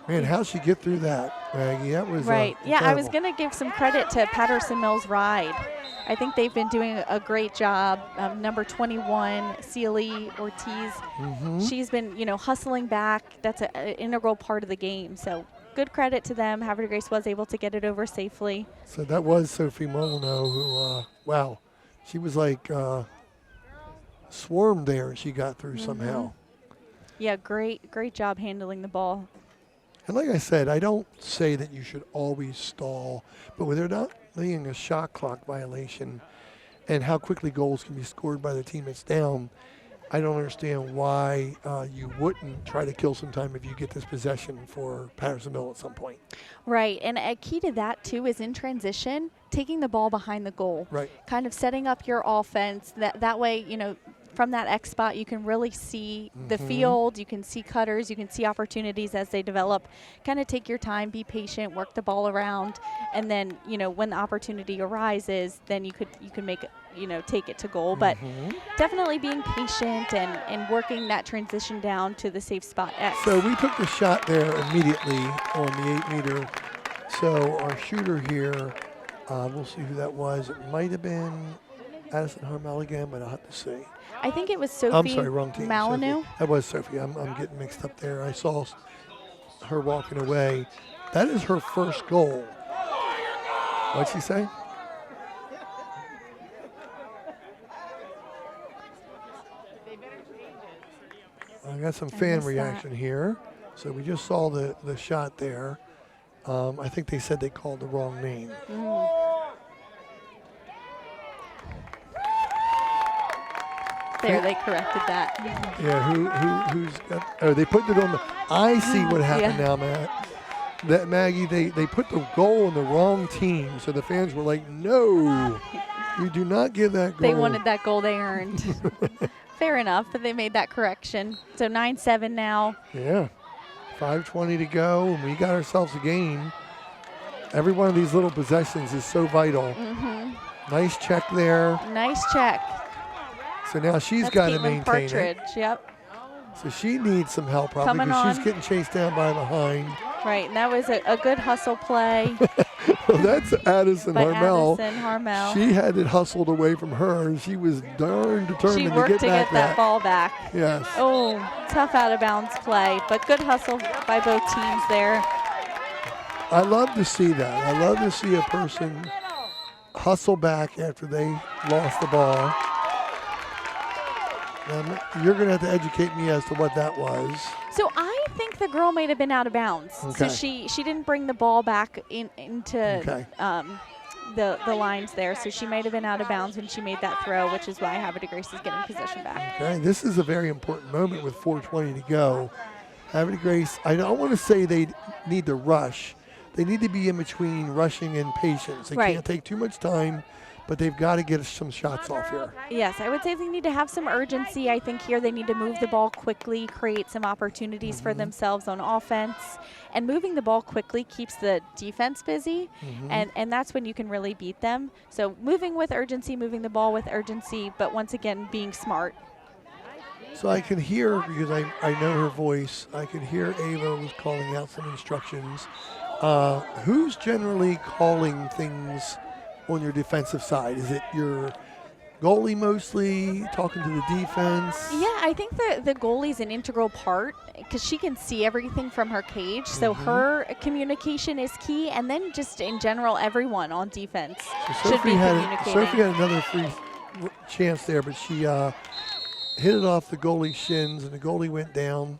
Man, how'd she get through that, Maggie? That was
right. Yeah, I was
incredible.
going to give some credit to Patterson Mills' ride. I think they've been doing a great job. Number 21, Celie Ortiz, she's been, hustling back. That's an integral part of the game. So good credit to them. Havre Grace was able to get it over safely.
So that was Sophie Molyneux who, wow, she was like swarmed there and she got through somehow.
Yeah, great job handling the ball.
And like I said, I don't say that you should always stall, but when they're not being a shot clock violation and how quickly goals can be scored by the team that's down, I don't understand why you wouldn't try to kill some time if you get this possession for Patterson Mill at some point.
Right, and a key to that too is in transition, taking the ball behind the goal.
Right.
Kind of setting up your offense. That way, from that X spot, you can really see the field, you can see cutters, you can see opportunities as they develop. Kind of take your time, be patient, work the ball around, and then, when the opportunity arises, then you can make it, take it to goal. But definitely being patient and working that transition down to the safe spot X.
So we took the shot there immediately on the 8-meter. So our shooter here, we'll see who that was. It might have been Addison Harmel again, but I'll have to see.
I think it was Sophie
I'm sorry, wrong team.
Malinu.
Sophie. That was Sophie. I'm getting mixed up there. I saw her walking away. That is her first goal. What'd she say? I got some fan reaction here. So we just saw the shot there. I think they said they called the wrong name.
There, they corrected that.
Yeah, who's got, oh, they put it on the, I see what happened now, Matt. That Maggie, they put the goal on the wrong team, so the fans were like, no, you do not give that goal.
They wanted that goal they earned. Fair enough, but they made that correction. So 9-7 now.
Yeah, 5:20 to go, and we got ourselves a game. Every one of these little possessions is so vital. Nice check there.
Nice check.
So now she's got to maintain
Partridge.
it.
Yep.
So she needs some help probably because she's getting chased down by behind.
Right, and that was a good hustle play.
Well, that's Addison
by
Harmel.
Addison Harmel.
She had it hustled away from her, and she was darn determined
she
to
worked
get
to
back
get that ball back.
Yes.
Oh, tough out of bounds play, but good hustle by both teams there.
I love to see that. I love to see a person hustle back after they lost the ball. You're going to have to educate me as to what that was.
So I think the girl might have been out of bounds.
Okay.
So she didn't bring the ball back into the lines there. So she might have been out of bounds when she made that throw, which is why Havre Grace is getting possession back.
Okay, this is a very important moment with 4:20 to go. Havre Grace, I don't want to say they need to rush. They need to be in between rushing and patience. They can't take too much time, but they've got to get some shots off here.
Yes, I would say they need to have some urgency. I think here they need to move the ball quickly, create some opportunities for themselves on offense. And moving the ball quickly keeps the defense busy, and that's when you can really beat them. So moving with urgency, moving the ball with urgency, but once again, being smart.
So I can hear, because I know her voice, I can hear Ava was calling out some instructions. Who's generally calling things on your defensive side? Is it your goalie mostly talking to the defense?
Yeah, I think the goalie's an integral part because she can see everything from her cage. So her communication is key, and then just in general, everyone on defense should be communicating.
Sophie had another free chance there, but she hit it off the goalie's shins, and the goalie went down.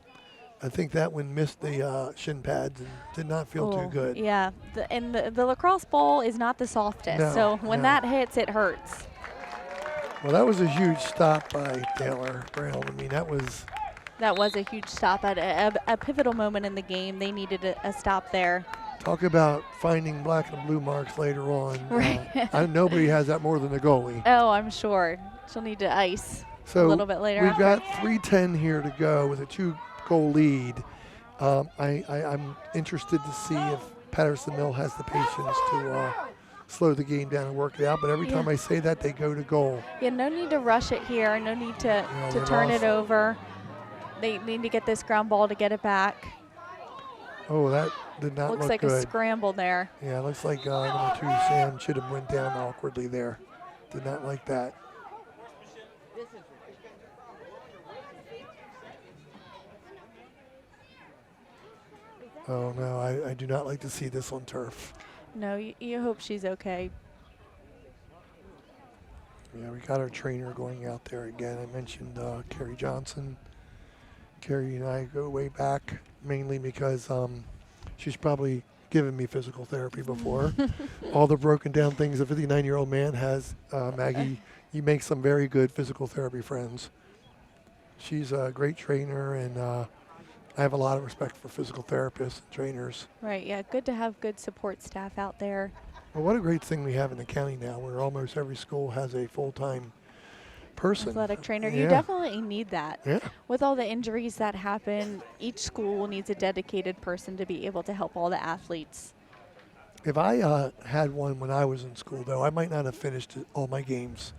I think that one missed the shin pads and did not feel too good.
Yeah, the lacrosse ball is not the softest, so when that hits, it hurts.
Well, that was a huge stop by Taylor Brown. I mean, that was
a huge stop at a pivotal moment in the game. They needed a stop there.
Talk about finding black and blue marks later on.
Right.
Nobody has that more than the goalie.
Oh, I'm sure. She'll need to ice a little bit later.
We've got 3:10 here to go with a 2-goal lead. I'm interested to see if Patterson Mill has the patience to slow the game down and work it out. But every time I say that, they go to goal.
Yeah, no need to rush it here. No need to turn it over. They need to get this ground ball to get it back.
Oh, that did not
Looks
look
like
good.
a scramble there.
Yeah, it looks like number 2, Sam, should have went down awkwardly there. Did not like that. Oh, no, I do not like to see this on turf.
No, you hope she's okay.
Yeah, we got our trainer going out there again. I mentioned Carrie Johnson. Carrie and I go way back, mainly because she's probably given me physical therapy before. All the broken down things a 59-year-old man has. Maggie, you make some very good physical therapy friends. She's a great trainer, and I have a lot of respect for physical therapists and trainers.
Right, yeah, good to have good support staff out there.
Well, what a great thing we have in the county now, where almost every school has a full-time person.
Athletic trainer.
Yeah.
You definitely need that.
Yeah.
With all the injuries that happen, each school needs a dedicated person to be able to help all the athletes.
If I had one when I was in school, though, I might not have finished all my games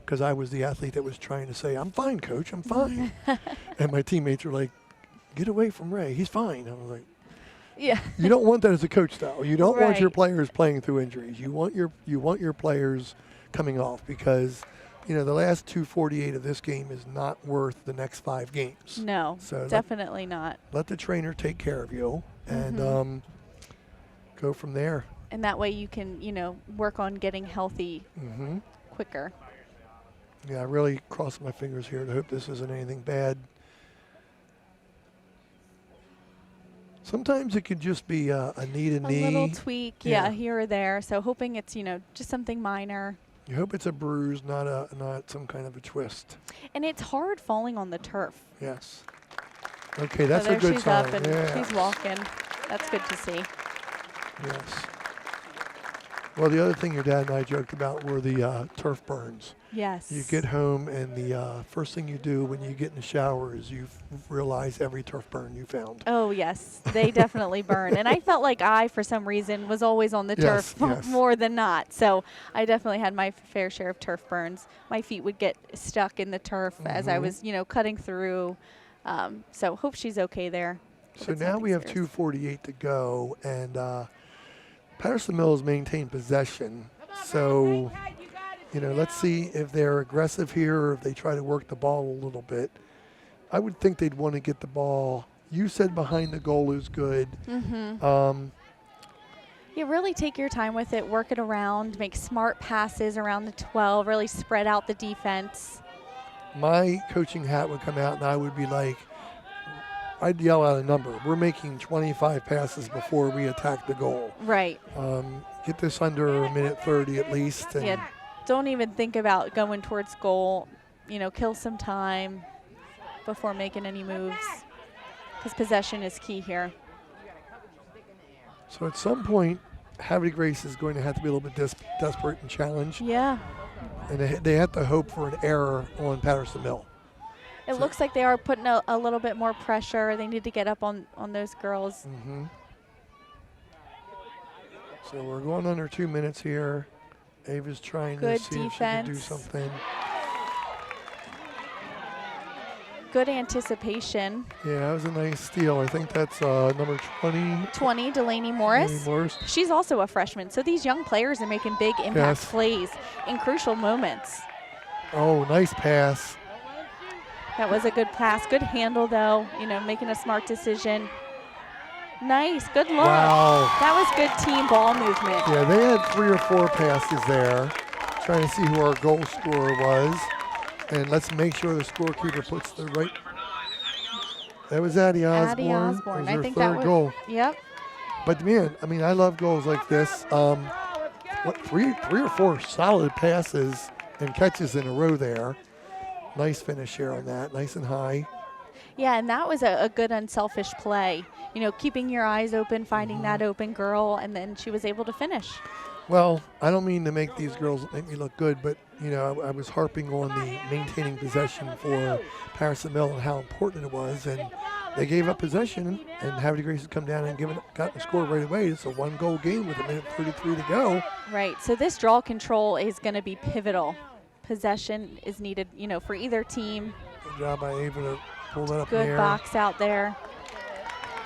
because I was the athlete that was trying to say, I'm fine, coach, I'm fine. And my teammates were like, get away from Ray, he's fine. I was like,
Yeah.
you don't want that as a coach, though. You don't want your
Right.
players playing through injuries. You want your players coming off because, you know, the last 2:48 of this game is not worth the next 5 games.
No,
So
definitely not.
let the trainer take care of you and go from there.
And that way you can, work on getting healthy
Mm-hmm.
quicker.
Yeah, I really cross my fingers here to hope this isn't anything bad. Sometimes it could just be a knee to knee.
A little tweak,
Yeah.
here or there. So hoping it's, just something minor.
You hope it's a bruise, not some kind of a twist.
And it's hard falling on the turf.
Yes. Okay, that's
so there
a good
she's
sign.
up and
yeah.
she's walking. That's good to see.
Yes. Well, the other thing your dad and I joked about were the turf burns.
Yes.
You get home, and the first thing you do when you get in the shower is you realize every turf burn you found.
Oh, yes. They definitely burn. And I felt like for some reason, was always on the
Yes,
turf
yes.
more than not. So I definitely had my fair share of turf burns. My feet would get stuck in the turf as I was, cutting through. So hope she's okay there.
So
It's
now
nothing
we have
serious.
2:48 to go, and Patterson Mills maintained possession. So, let's see if they're aggressive here or if they try to work the ball a little bit. I would think they'd want to get the ball. You said behind the goal is good.
You really take your time with it, work it around, make smart passes around the 12, really spread out the defense.
My coaching hat would come out, and I would be like, I'd yell out a number. We're making 25 passes before we attack the goal.
Right.
Get this under a minute 30 at least. And
Yeah. Don't even think about going towards goal. Kill some time before making any moves because possession is key here.
So at some point, Havre Grace is going to have to be a little bit desperate and challenge.
Yeah.
And they have to hope for an error on Patterson Mill.
It looks like they are putting a little bit more pressure. They need to get up on those girls.
So we're going under 2 minutes here. Ava's trying
Good
to see if she can do
defense.
something.
Good anticipation.
Yeah, that was a nice steal. I think that's number 20.
20, Delaney Morris.
Delaney Morris.
She's also a freshman. So these young players are making big impact
Yes.
plays in crucial moments.
Oh, nice pass.
That was a good pass. Good handle, though. Making a smart decision. Nice. Good look.
Wow.
That was good team ball movement.
Yeah, they had 3 or 4 passes there. Trying to see who our goal scorer was. And let's make sure the scorekeeper puts the right. That was Addie Osborne.
Addie Osborne.
That was
I
her
think
third
that was.
goal.
Yep.
But man, I love goals like this. Three or 4 solid passes and catches in a row there. Nice finish here on that, nice and high.
Yeah, and that was a good unselfish play. Keeping your eyes open, finding that open girl, and then she was able to finish.
Well, I don't mean to make these girls make me look good, but I was harping on the maintaining possession for Patterson Mill and how important it was. And they gave up possession, and Havre Grace has come down and got the score right away. It's a 1-goal game with 1:33 to go.
Right. So this draw control is going to be pivotal. Possession is needed, for either team.
Good job by Ava to pull that up in the
Good
air.
box out there.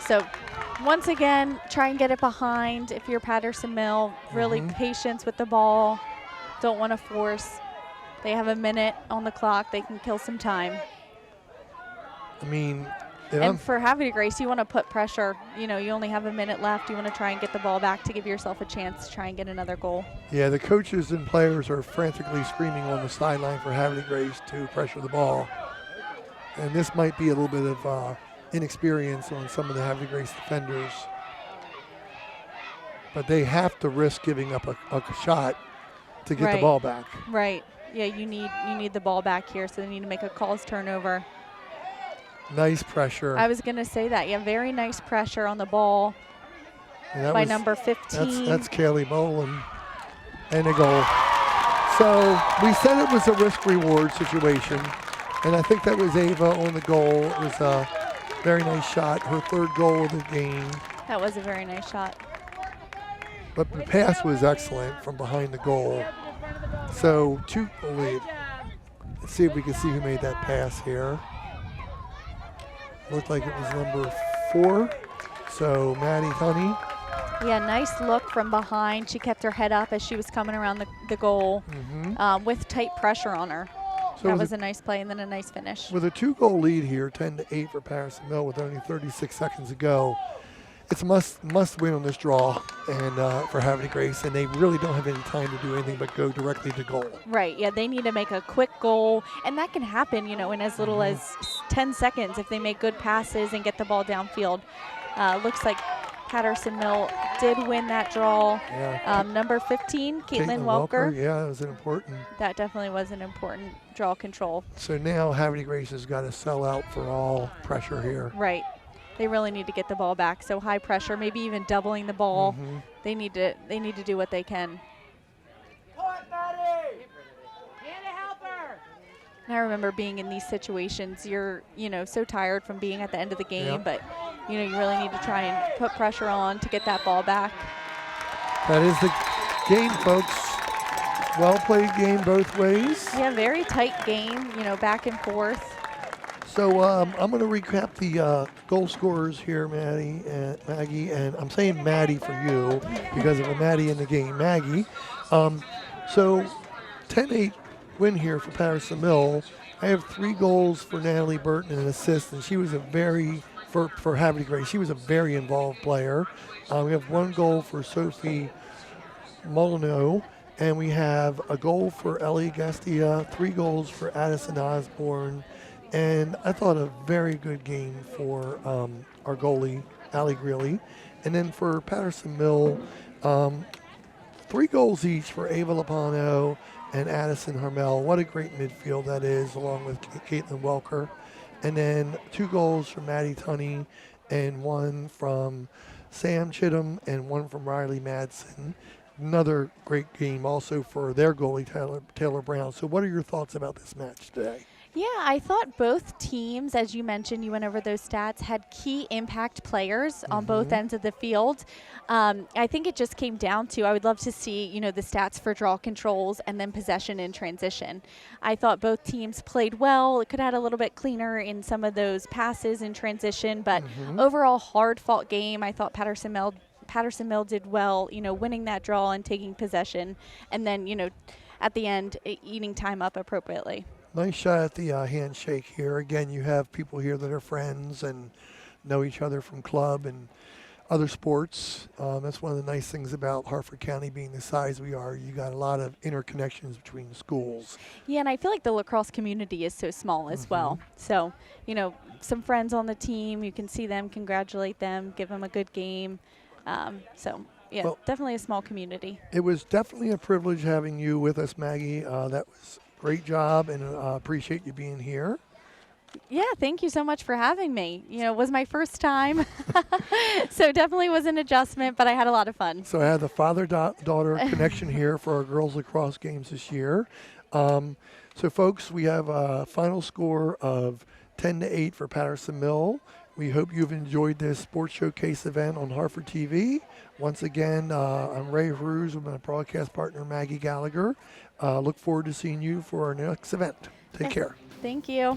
So once again, try and get it behind if you're Patterson Mill. Really patience with the ball. Don't want to force. They have a minute on the clock. They can kill some time.
I mean,
and for Havre Grace, you want to put pressure. You only have a minute left. You want to try and get the ball back to give yourself a chance to try and get another goal.
Yeah, the coaches and players are frantically screaming on the sideline for Havre Grace to pressure the ball. And this might be a little bit of inexperience on some of the Havre Grace defenders. But they have to risk giving up a shot to get the ball back.
Right. Yeah, you need the ball back here, so they need to make a calls turnover.
Nice pressure.
I was going to say that. Yeah, very nice pressure on the ball by number 15.
That's Kaylee Boland. And a goal. So we said it was a risk-reward situation, and I think that was Ava on the goal. It was a very nice shot, her 3rd goal of the game.
That was a very nice shot.
But the pass was excellent from behind the goal. So let's see if we can see who made that pass here. Looked like it was number 4. So Maddie Honey.
Yeah, nice look from behind. She kept her head up as she was coming around the goal with tight pressure on her. So that was a nice play and then a nice finish.
With a 2-goal lead here, 10-8 for Patterson Mill with only 36 seconds to go. It's a must win on this draw and for Havre Grace, and they really don't have any time to do anything but go directly to goal.
Right, yeah, they need to make a quick goal, and that can happen, in as little as 10 seconds if they make good passes and get the ball downfield. Looks like Patterson Mill did win that draw.
Yeah.
Number 15, Caitlin Welker.
Yeah, that was an important.
That definitely was an important draw control.
So now Havre Grace has got to sell out for all pressure here.
Right. They really need to get the ball back. So high pressure, maybe even doubling the ball. They need to do what they can. And I remember being in these situations. You're, so tired from being at the end of the game, but you really need to try and put pressure on to get that ball back.
That is the game, folks. Well played game both ways.
Yeah, very tight game. Back and forth.
So I'm going to recap the goal scorers here, Maggie, and I'm saying Maddie for you because of a Maddie in the game, Maggie. So 10-8 win here for Patterson Mill. I have 3 goals for Natalie Burton and an assist, and she was for Havre Grace. She was a very involved player. We have 1 goal for Sophie Molyneux, and we have a goal for Ellie Gastia, 3 goals for Addison Osborne. And I thought a very good game for our goalie, Allie Greeley. And then for Patterson Mill, 3 goals each for Ava Lapano and Addison Harmel. What a great midfield that is, along with Caitlin Welker. And then 2 goals from Maddie Tunney and 1 from Sam Chittum and 1 from Riley Madsen. Another great game also for their goalie, Taylor Brown. So what are your thoughts about this match today?
Yeah, I thought both teams, as you mentioned, you went over those stats, had key impact players on both ends of the field. I think it just came down to, I would love to see, the stats for draw controls and then possession in transition. I thought both teams played well. It could have had a little bit cleaner in some of those passes in transition, but overall hard-fought game. I thought Patterson Mill did well, winning that draw and taking possession, and then, at the end, eating time up appropriately.
Nice shot at the handshake here. Again, you have people here that are friends and know each other from club and other sports. That's one of the nice things about Harford County being the size we are. You got a lot of interconnections between schools.
Yeah, and I feel like the lacrosse community is so small as well. So, some friends on the team, you can see them, congratulate them, give them a good game. Yeah, well, definitely a small community.
It was definitely a privilege having you with us, Maggie. That was great job, and appreciate you being here.
Yeah, thank you so much for having me. It was my first time, so definitely was an adjustment, but I had a lot of fun.
So I had the father-daughter connection here for our girls lacrosse games this year. So, folks, we have a final score of 10-8 for Patterson Mill. We hope you've enjoyed this Sports Showcase event on Hartford TV. Once again, I'm Ray Ruse with my broadcast partner, Maggie Gallagher. Look forward to seeing you for our next event. Take care.
Thank you.